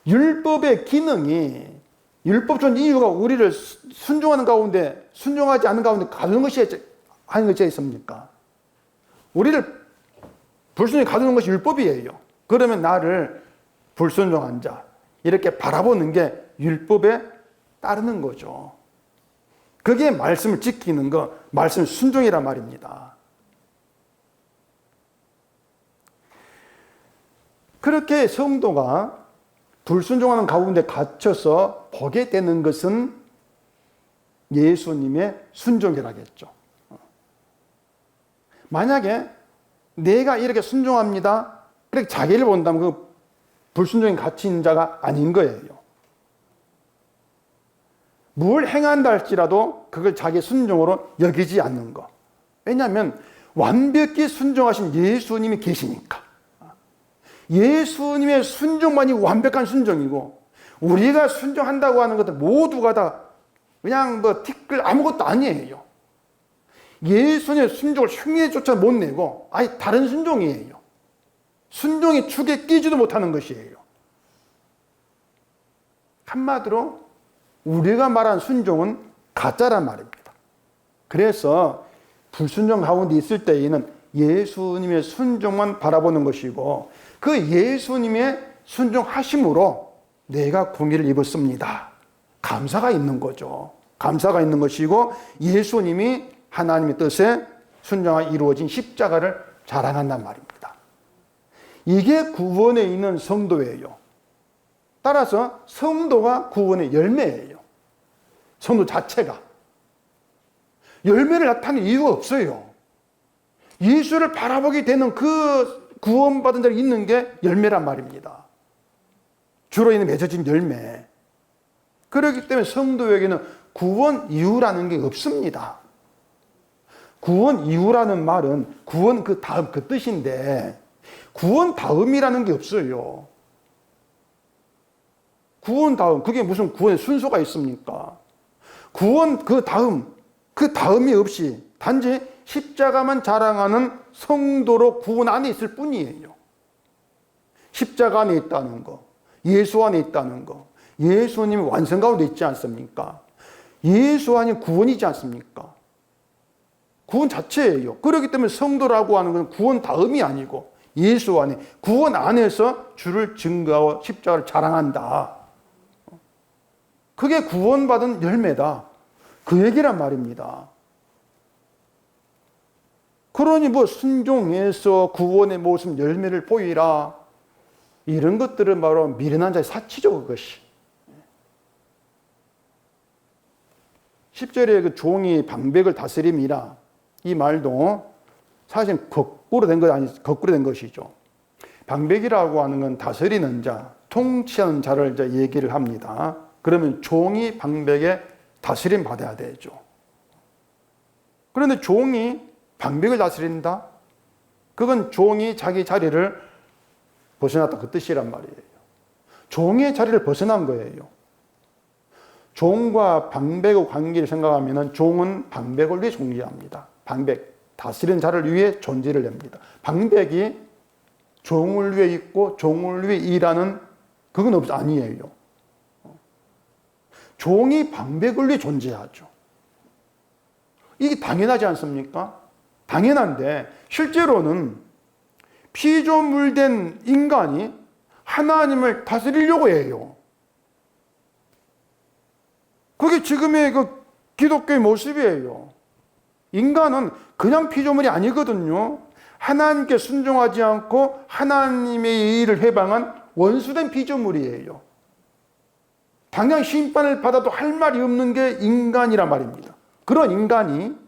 A: 율법의 기능이 율법 준 이유가 우리를 순종하는 가운데 순종하지 않는 가운데 가두는 것이 하는 것이 있습니까? 우리를 불순종에 가두는 것이 율법이에요. 그러면 나를 불순종한 자 이렇게 바라보는 게 율법에 따르는 거죠. 그게 말씀을 지키는 거, 말씀 순종이란 말입니다. 그렇게 성도가 불순종하는 가운데 갇혀서 보게 되는 것은 예수님의 순종이라겠죠. 만약에 내가 이렇게 순종합니다. 그렇게 자기를 본다면 그 불순종에 갇힌 자가 아닌 거예요. 뭘 행한다 할지라도 그걸 자기 순종으로 여기지 않는 거. 왜냐하면 완벽히 순종하신 예수님이 계시니까. 예수님의 순종만이 완벽한 순종이고 우리가 순종한다고 하는 것들 모두가 다 그냥 뭐 티끌 아무것도 아니에요. 예수님의 순종을 흉내조차 못 내고 아예 다른 순종이에요. 순종이 축에 끼지도 못하는 것이에요. 한마디로 우리가 말한 순종은 가짜란 말입니다. 그래서 불순종 가운데 있을 때에는 예수님의 순종만 바라보는 것이고 그 예수님의 순종하심으로 내가 공의를 입었습니다. 감사가 있는 거죠. 감사가 있는 것이고 예수님이 하나님의 뜻에 순종하여 이루어진 십자가를 자랑한단 말입니다. 이게 구원에 있는 성도예요. 따라서 성도가 구원의 열매예요. 성도 자체가. 열매를 나타내는 이유가 없어요. 예수를 바라보게 되는 그 구원받은 자가 있는 게 열매란 말입니다. 주로 있는 맺어진 열매. 그렇기 때문에 성도에게는 구원 이후라는 게 없습니다. 구원 이후라는 말은 구원 그 다음 그 뜻인데 구원 다음이라는 게 없어요. 구원 다음, 그게 무슨 구원의 순서가 있습니까? 구원 그 다음이 없이 단지 십자가만 자랑하는 성도로 구원 안에 있을 뿐이에요. 십자가 안에 있다는 거, 예수 안에 있다는 거, 예수님이 완성 가운데 있지 않습니까? 예수 안이 구원이지 않습니까? 구원 자체예요. 그렇기 때문에 성도라고 하는 건 구원 다음이 아니고 예수 안에, 구원 안에서 주를 증거하고 십자가를 자랑한다. 그게 구원받은 열매다. 그 얘기란 말입니다. 그러니 뭐 순종해서 구원의 모습 열매를 보이라, 이런 것들은 바로 미련한 자의 사치죠. 그것이 10절에 그 종이 방백을 다스림이라, 이 말도 사실 거꾸로 된 것 아니, 거꾸로 된 것이죠. 방백이라고 하는 건 다스리는 자, 통치하는 자를 이제 얘기를 합니다. 그러면 종이 방백에 다스림 받아야 되죠. 그런데 종이 방백을 다스린다? 그건 종이 자기 자리를 벗어났다, 그 뜻이란 말이에요. 종의 자리를 벗어난 거예요. 종과 방백의 관계를 생각하면 종은 방백을 위해 존재합니다. 방백, 다스리는 자를 위해 존재를 합니다. 방백이 종을 위해 있고 종을 위해 일하는, 그건 아니에요. 종이 방백을 위해 존재하죠. 이게 당연하지 않습니까? 당연한데 실제로는 피조물된 인간이 하나님을 다스리려고 해요. 그게 지금의 그 기독교의 모습이에요. 인간은 그냥 피조물이 아니거든요. 하나님께 순종하지 않고 하나님의 일을 해방한 원수된 피조물이에요. 당장 심판을 받아도 할 말이 없는 게 인간이란 말입니다. 그런 인간이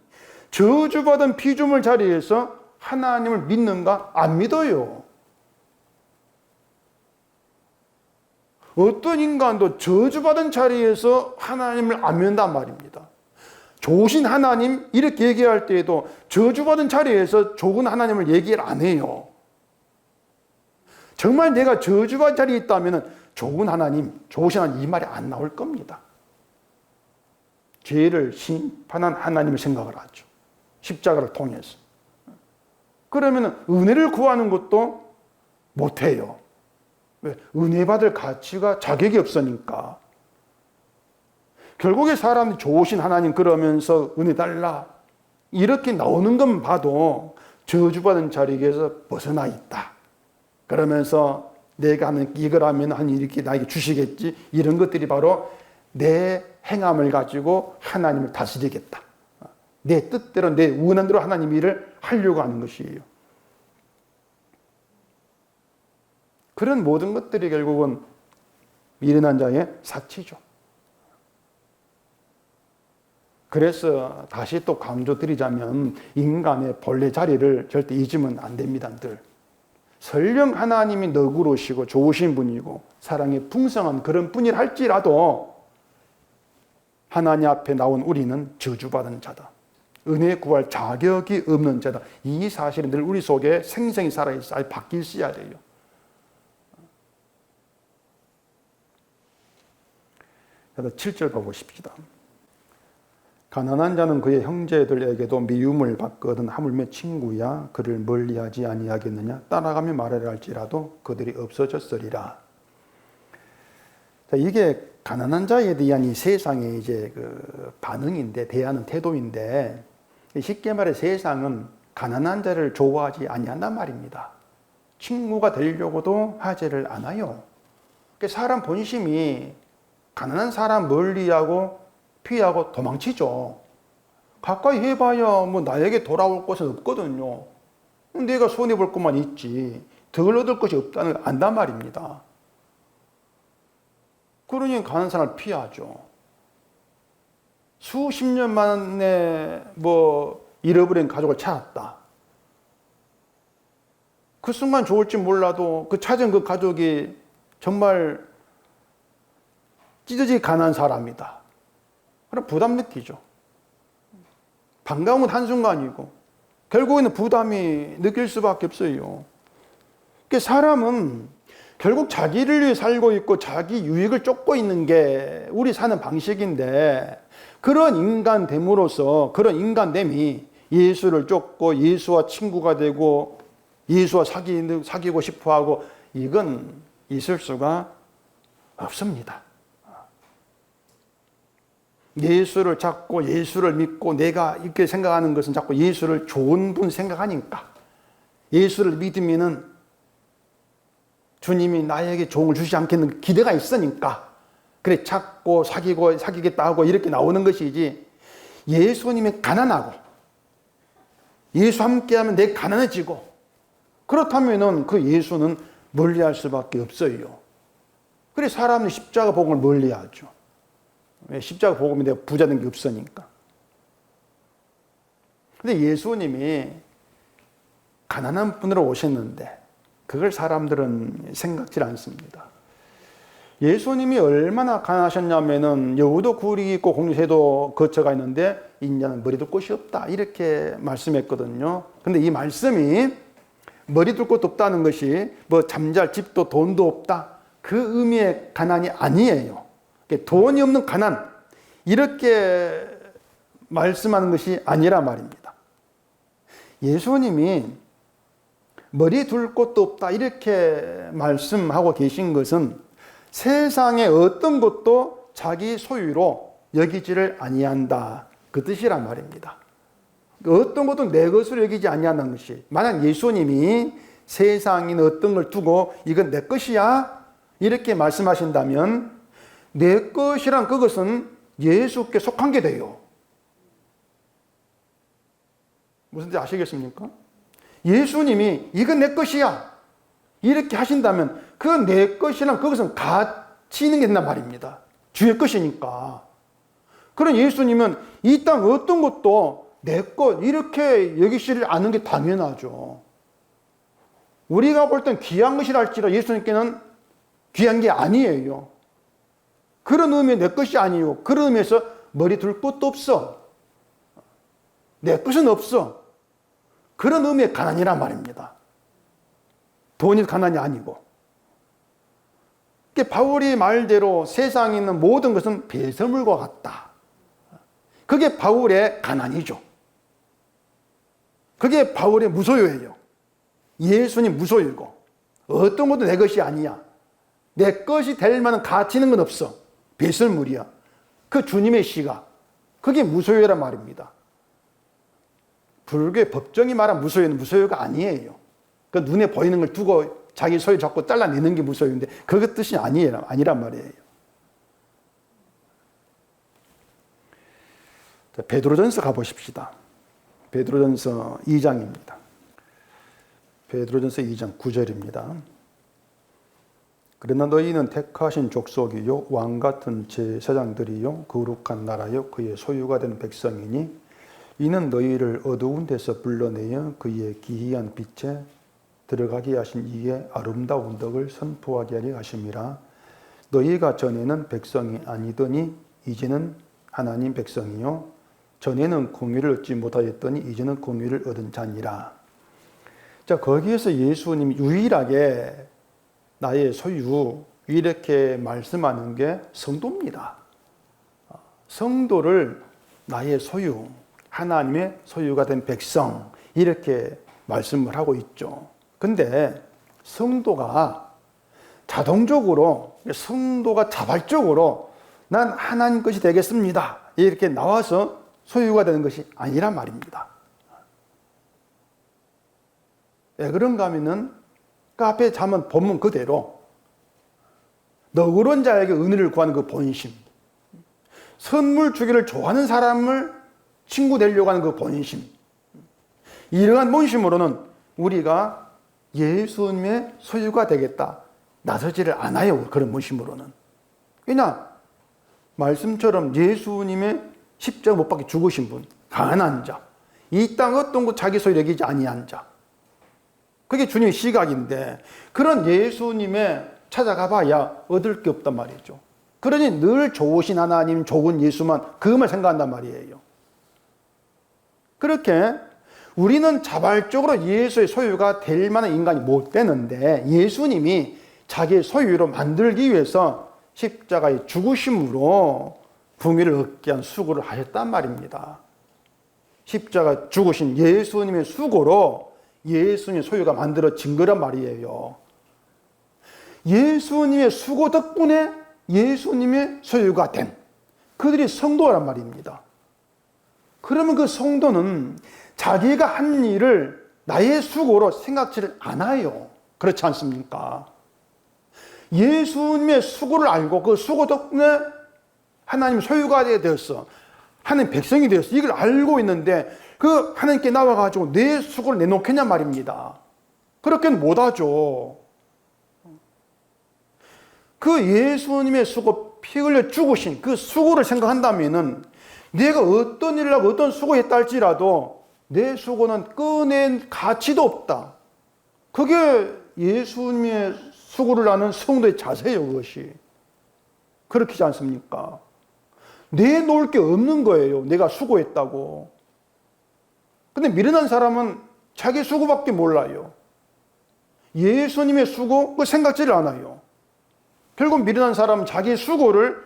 A: 저주받은 피조물 자리에서 하나님을 믿는가? 안 믿어요. 어떤 인간도 저주받은 자리에서 하나님을 안 믿는단 말입니다. 좋으신 하나님 이렇게 얘기할 때에도 저주받은 자리에서 좋은 하나님을 얘기를 안 해요. 정말 내가 저주받은 자리에 있다면 좋은 하나님, 좋으신 하나님 이 말이 안 나올 겁니다. 죄를 심판한 하나님을 생각을 하죠. 십자가를 통해서. 그러면 은혜를 구하는 것도 못해요. 왜? 은혜 받을 가치가, 자격이 없으니까. 결국에 사람이 좋으신 하나님 그러면서 은혜 달라 이렇게 나오는 것만 봐도 저주받은 자리에서 벗어나 있다. 그러면서 내가 하면 이걸 하면 하나님 이렇게 나에게 주시겠지, 이런 것들이 바로 내 행함을 가지고 하나님을 다스리겠다. 내 뜻대로, 내 원한대로 하나님 일을 하려고 하는 것이에요. 그런 모든 것들이 결국은 미련한 자의 사치죠. 그래서 다시 또 강조드리자면 인간의 본래 자리를 절대 잊으면 안 됩니다. 늘 설령 하나님이 너그러우시고 좋으신 분이고 사랑이 풍성한 그런 분이라 할지라도 하나님 앞에 나온 우리는 저주받은 자다. 은혜 구할 자격이 없는 자다. 이 사실은 늘 우리 속에 생생히 살아있어. 아예 바뀔 수 있어야 돼요. 그래서 7절 보십시다. 가난한 자는 그의 형제들에게도 미움을 받거든 하물며 친구야 그를 멀리하지 아니하겠느냐. 따라가며 말하려 할지라도 그들이 없어졌으리라. 자, 이게 가난한 자에 대한 이 세상의 이제 그 반응인데, 대하는 태도인데, 쉽게 말해 세상은 가난한 자를 좋아하지 아니한단 말입니다. 친구가 되려고도 하지를 않아요. 사람 본심이 가난한 사람 멀리하고 피하고 도망치죠. 가까이 해봐야 뭐 나에게 돌아올 것은 없거든요. 내가 손해볼 것만 있지 덜 얻을 것이 없다는 걸 안단 말입니다. 그러니 가난한 사람을 피하죠. 수십 년 만에 뭐 잃어버린 가족을 찾았다. 그 순간 좋을지 몰라도 그 찾은 그 가족이 정말 찢어지게 가난한 사람이다. 그럼 부담 느끼죠. 반가운 건 한순간이고 결국에는 부담이 느낄 수밖에 없어요. 그러니까 사람은 결국 자기를 위해 살고 있고 자기 유익을 쫓고 있는 게 우리 사는 방식인데, 그런 인간됨으로써 그런 인간됨이 예수를 쫓고 예수와 친구가 되고 예수와 사귀고 싶어하고, 이건 있을 수가 없습니다. 예수를 찾고 예수를 믿고 내가 이렇게 생각하는 것은 자꾸 예수를 좋은 분 생각하니까, 예수를 믿으면은 주님이 나에게 종을 주시지 않겠는 기대가 있으니까 그래 찾고 사귀겠다 하고 이렇게 나오는 것이지, 예수님이 가난하고 예수 함께하면 내가 가난해지고 그렇다면은 그 예수는 멀리할 수밖에 없어요. 그래 사람은 십자가 복음을 멀리하죠. 왜? 십자가 복음이 내가 부자 된 게 없으니까. 근데 예수님이 가난한 분으로 오셨는데 그걸 사람들은 생각지 않습니다. 예수님이 얼마나 가난하셨냐면은 여우도 굴이 있고 공새도 거처가 있는데 인자는 머리 둘 곳이 없다 이렇게 말씀했거든요. 근데 이 말씀이 머리 둘 곳도 없다는 것이 뭐 잠잘 집도 돈도 없다 그 의미의 가난이 아니에요. 돈이 없는 가난 이렇게 말씀하는 것이 아니라 말입니다. 예수님이 머리 둘 곳도 없다 이렇게 말씀하고 계신 것은 세상의 어떤 것도 자기 소유로 여기지를 아니한다 그 뜻이란 말입니다. 어떤 것도 내 것으로 여기지 아니한다는 것이, 만약 예수님이 세상인 어떤 걸 두고 이건 내 것이야 이렇게 말씀하신다면 내 것이란 그것은 예수께 속한 게 돼요. 무슨 뜻인지 아시겠습니까? 예수님이 이건 내 것이야 이렇게 하신다면 그 내 것이란 그것은 가치 있는 게 된단 말입니다. 주의 것이니까. 그런 예수님은 이 땅 어떤 것도 내 것 이렇게 여기시를 않는 게 당연하죠. 우리가 볼 땐 귀한 것이라 할지라도 예수님께는 귀한 게 아니에요. 그런 의미의 내 것이 아니에요. 그런 의미에서 머리 둘 것도 없어. 내 것은 없어. 그런 의미의 가난이란 말입니다. 돈이 가난이 아니고. 바울이 말대로 세상에 있는 모든 것은 배설물과 같다. 그게 바울의 가난이죠. 그게 바울의 무소유예요. 예수님 무소유고 어떤 것도 내 것이 아니야. 내 것이 될 만한 가치 있는 건 없어. 배설물이야. 그 주님의 시가 그게 무소유란 말입니다. 불교의 법정이 말한 무소유는 무소유가 아니에요. 그 눈에 보이는 걸 두고 자기 소유 잡고 잘라내는 게 무소유인데 그 뜻이 아니란 말이에요. 베드로전서 가보십시다. 베드로전서 2장입니다. 베드로전서 2장 9절입니다. 그러나 너희는 택하신 족속이요 왕같은 제사장들이요 거룩한 나라요 그의 소유가 된 백성이니 이는 너희를 어두운 데서 불러내어 그의 기이한 빛에 들어가게 하신 이의 아름다운 덕을 선포하게 하려 하심이라. 너희가 전에는 백성이 아니더니 이제는 하나님 백성이요 전에는 공의를 얻지 못하였더니 이제는 공의를 얻은 자니라. 자, 거기에서 예수님이 유일하게 나의 소유 이렇게 말씀하는 게 성도입니다. 성도를 나의 소유, 하나님의 소유가 된 백성 이렇게 말씀을 하고 있죠. 근데 성도가 자동적으로, 성도가 자발적으로 난 하나님 것이 되겠습니다 이렇게 나와서 소유가 되는 것이 아니란 말입니다. 왜 그런가 하면은 그 앞에 자면 본문 그대로 너그러운 자에게 은혜를 구하는 그 본심, 선물 주기를 좋아하는 사람을 친구 되려고 하는 그 본심, 이러한 본심으로는 우리가 예수님의 소유가 되겠다 나서지를 않아요. 그런 본심으로는. 그냥 말씀처럼 예수님의 십자가 못 박혀 죽으신 분, 가난한 자, 이 땅 어떤 것 자기 소유 여기지 아니한 자, 그게 주님의 시각인데 그런 예수님의 찾아가 봐야 얻을 게 없단 말이죠. 그러니 늘 좋으신 하나님, 좋은 예수만 그것만 생각한단 말이에요. 그렇게 우리는 자발적으로 예수의 소유가 될 만한 인간이 못 되는데 예수님이 자기의 소유로 만들기 위해서 십자가의 죽으심으로 궁의를 얻게 한 수고를 하셨단 말입니다. 십자가 죽으신 예수님의 수고로 예수님의 소유가 만들어진 거란 말이에요. 예수님의 수고 덕분에 예수님의 소유가 된, 그들이 성도란 말입니다. 그러면 그 성도는 자기가 한 일을 나의 수고로 생각지를 않아요. 그렇지 않습니까? 예수님의 수고를 알고 그 수고 덕분에 하나님 소유가 되었어. 하나님 백성이 되었어. 이걸 알고 있는데 그 하나님께 나와가지고 내 수고를 내놓겠냐 말입니다. 그렇게는 못하죠. 그 예수님의 수고, 피 흘려 죽으신 그 수고를 생각한다면은 내가 어떤 일을 하고 어떤 수고했다 할지라도 내 수고는 꺼낸 가치도 없다. 그게 예수님의 수고를 하는 성도의 자세예요, 그것이. 그렇지 않습니까? 내놓을 게 없는 거예요, 내가 수고했다고. 근데 미련한 사람은 자기 수고밖에 몰라요. 예수님의 수고, 그거 생각지를 않아요. 결국 미련한 사람은 자기 수고를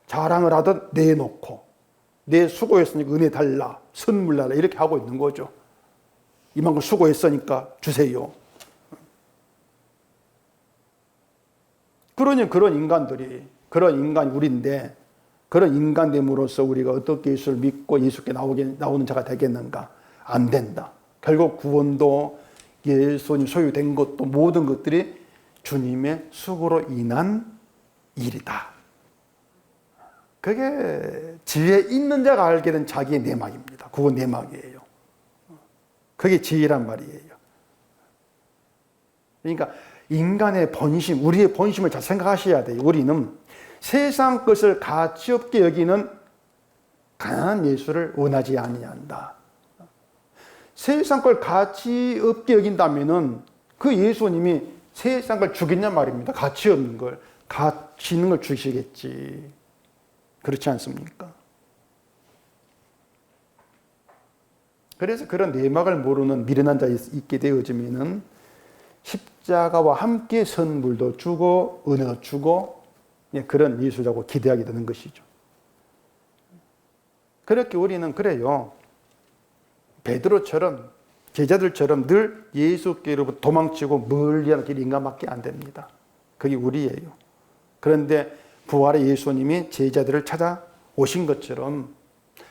A: 자랑을 하듯 내놓고 내 수고했으니까 은혜 달라, 선물 달라 이렇게 하고 있는 거죠. 이만큼 수고했으니까 주세요. 그러니 그런 인간들이, 그런 인간이 우리인데 그런 인간됨으로써 우리가 어떻게 예수를 믿고 예수께 나오는 자가 되겠는가? 안 된다. 결국 구원도 예수님 소유된 것도 모든 것들이 주님의 수고로 인한 일이다. 그게 지혜 있는 자가 알게 된 자기의 내막입니다. 그거 내막이에요. 그게 지혜란 말이에요. 그러니까 인간의 본심, 우리의 본심을 잘 생각하셔야 돼요. 우리는 세상 것을 가치 없게 여기는 가난한 예수를 원하지 아니한다. 세상 걸 가치 없게 여긴다면은 그 예수님이 세상 걸 주겠냐 말입니다. 가치 없는 걸, 가치 있는 걸 주시겠지. 그렇지 않습니까? 그래서 그런 내막을 모르는 미련한 자 있게 되어지면은 십자가와 함께 선물도 주고 은혜도 주고 그런 예수라고 기대하게 되는 것이죠. 그렇게 우리는 그래요. 베드로처럼 제자들처럼 늘 예수께로부터 도망치고 멀리하는 길이 인간밖에 안 됩니다. 그게 우리예요. 그런데 부활의 예수님이 제자들을 찾아오신 것처럼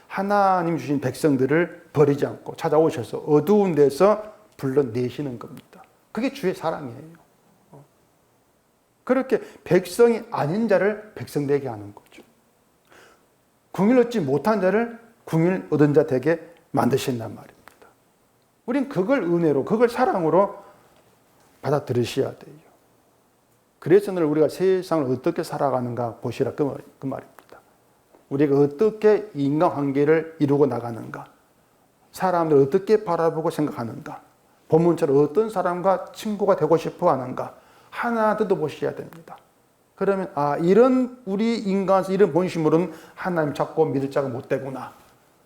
A: 하나님 주신 백성들을 버리지 않고 찾아오셔서 어두운 데서 불러내시는 겁니다. 그게 주의 사랑이에요. 그렇게 백성이 아닌 자를 백성 되게 하는 거죠. 궁일 얻지 못한 자를 궁일 얻은 자 되게 만드신단 말입니다. 우린 그걸 은혜로, 그걸 사랑으로 받아들이셔야 돼요. 그래서 늘 우리가 세상을 어떻게 살아가는가 보시라 그 말입니다. 우리가 어떻게 인간관계를 이루고 나가는가, 사람들 어떻게 바라보고 생각하는가, 본문처럼 어떤 사람과 친구가 되고 싶어 하는가 하나 뜯어보셔야 됩니다. 그러면 이런 우리 인간에서 이런 본심으로는 하나님 찾고 믿을 자가 못 되구나.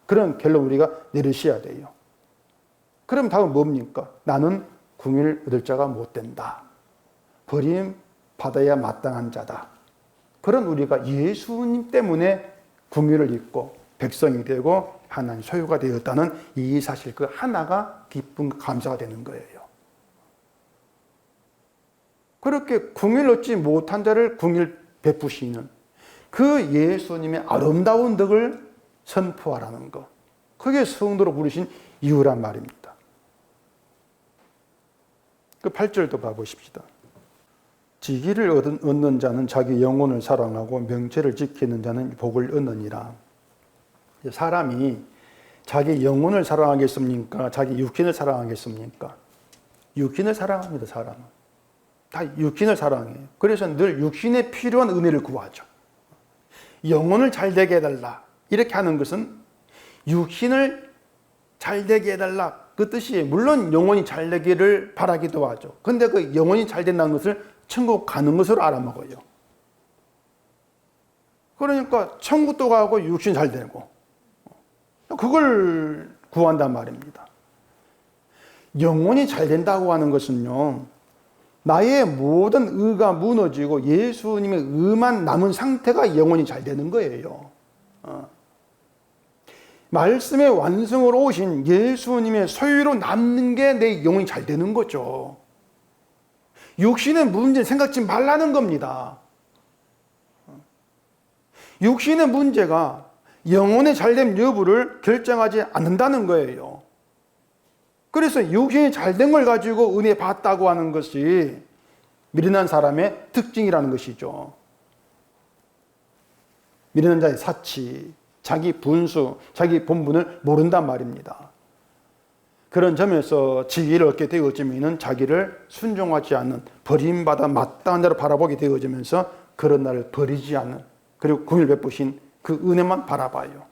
A: 그런 결론 우리가 내리셔야 돼요. 그럼 다음 뭡니까? 나는 궁일 얻을 자가 못 된다. 버림 받아야 마땅한 자다. 그런 우리가 예수님 때문에 궁일을 입고 백성이 되고 하나님 소유가 되었다는 이 사실 그 하나가 기쁨 감사가 되는 거예요. 그렇게 궁일 얻지 못한 자를 궁일 베푸시는 그 예수님의 아름다운 덕을 선포하라는 것. 그게 성도로 부르신 이유란 말입니다. 그 8절도 봐보십시다. 지기를 얻는 자는 자기 영혼을 사랑하고 명체를 지키는 자는 복을 얻느니라. 사람이 자기 영혼을 사랑하겠습니까? 자기 육신을 사랑하겠습니까? 육신을 사랑합니다, 사람은. 다 육신을 사랑해요. 그래서 늘 육신에 필요한 은혜를 구하죠. 영혼을 잘 되게 해달라. 이렇게 하는 것은 육신을 잘 되게 해달라. 그 뜻이에요. 물론 영혼이 잘 되기를 바라기도 하죠. 근데 그 영혼이 잘 된다는 것을 천국 가는 것으로 알아먹어요. 그러니까 천국도 가고 육신 잘 되고 그걸 구한단 말입니다. 영혼이 잘 된다고 하는 것은요, 나의 모든 의가 무너지고 예수님의 의만 남은 상태가 영혼이 잘 되는 거예요. 말씀의 완성으로 오신 예수님의 소유로 남는 게 내 영혼이 잘 되는 거죠. 육신의 문제 생각지 말라는 겁니다. 육신의 문제가 영혼의 잘됨 여부를 결정하지 않는다는 거예요. 그래서 육신이 잘된 걸 가지고 은혜 받다고 하는 것이 미련한 사람의 특징이라는 것이죠. 미련한 자의 사치, 자기 분수, 자기 본분을 모른단 말입니다. 그런 점에서 지위를 얻게 되어지면 자기를 순종하지 않는, 버림받아 마땅한 자로 바라보게 되어지면서 그런 나를 버리지 않는, 그리고 긍휼 베푸신 그 은혜만 바라봐요.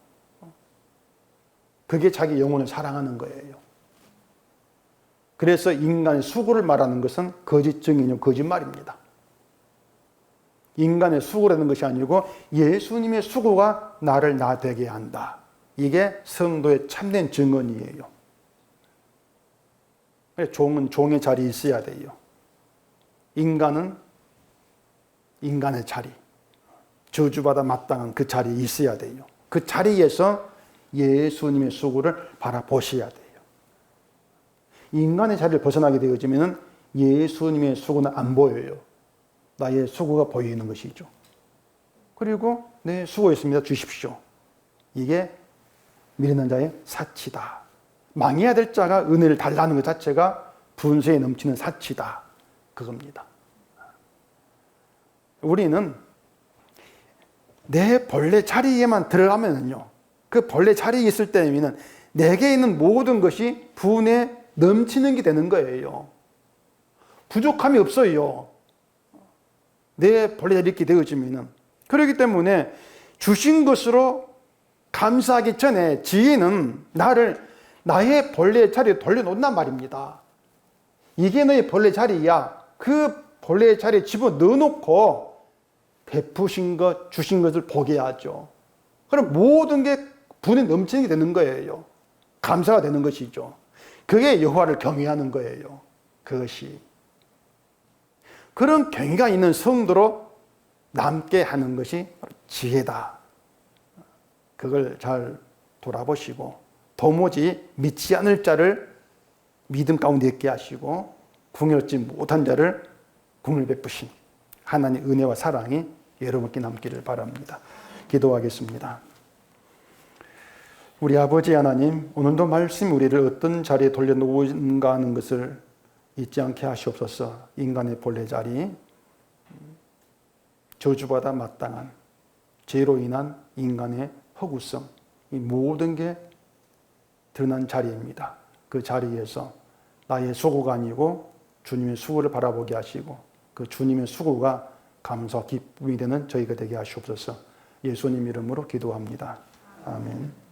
A: 그게 자기 영혼을 사랑하는 거예요. 그래서 인간의 수고를 말하는 것은 거짓 증인이요 거짓말입니다. 인간의 수고라는 것이 아니고 예수님의 수고가 나를 나 되게 한다. 이게 성도의 참된 증언이에요. 종은 종의 자리에 있어야 돼요. 인간은 인간의 자리, 저주받아 마땅한 그 자리에 있어야 돼요. 그 자리에서 예수님의 수고를 바라보셔야 돼요. 인간의 자리를 벗어나게 되어지면 예수님의 수고는 안 보여요. 나의 수고가 보이는 것이죠. 그리고 네, 수고했습니다. 주십시오. 이게 미련한 자의 사치다. 망해야 될 자가 은혜를 달라는 것 자체가 분수에 넘치는 사치다. 그겁니다. 우리는 내 본래 자리에만 들어가면요, 그 본래 자리에 있을 때에는 내게 있는 모든 것이 분에 넘치는 게 되는 거예요. 부족함이 없어요. 내 본래 자리에 있게 되어지면은. 그렇기 때문에 주신 것으로 감사하기 전에 지혜는 나의 본래 자리에 돌려놓는단 말입니다. 이게 너의 본래 자리야. 그 본래 자리에 집어넣어놓고 베푸신 것, 주신 것을 보게 하죠. 그럼 모든 게 분에 넘치는 게 되는 거예요. 감사가 되는 것이죠. 그게 여호와를 경외하는 거예요. 그것이. 그런 경외가 있는 성도로 남게 하는 것이 지혜다. 그걸 잘 돌아보시고 도무지 믿지 않을 자를 믿음 가운데 있게 하시고 궁혈지 못한 자를 궁을 베푸신 하나님의 은혜와 사랑이 여러분께 남기를 바랍니다. 기도하겠습니다. 우리 아버지 하나님, 오늘도 말씀 우리를 어떤 자리에 돌려놓은가 하는 것을 잊지 않게 하시옵소서. 인간의 본래 자리, 저주받아 마땅한 죄로 인한 인간의 허구성, 이 모든 게 드러난 자리입니다. 그 자리에서 나의 수고가 아니고 주님의 수고를 바라보게 하시고 그 주님의 수고가 감사와 기쁨이 되는 저희가 되게 하시옵소서. 예수님 이름으로 기도합니다. 아멘.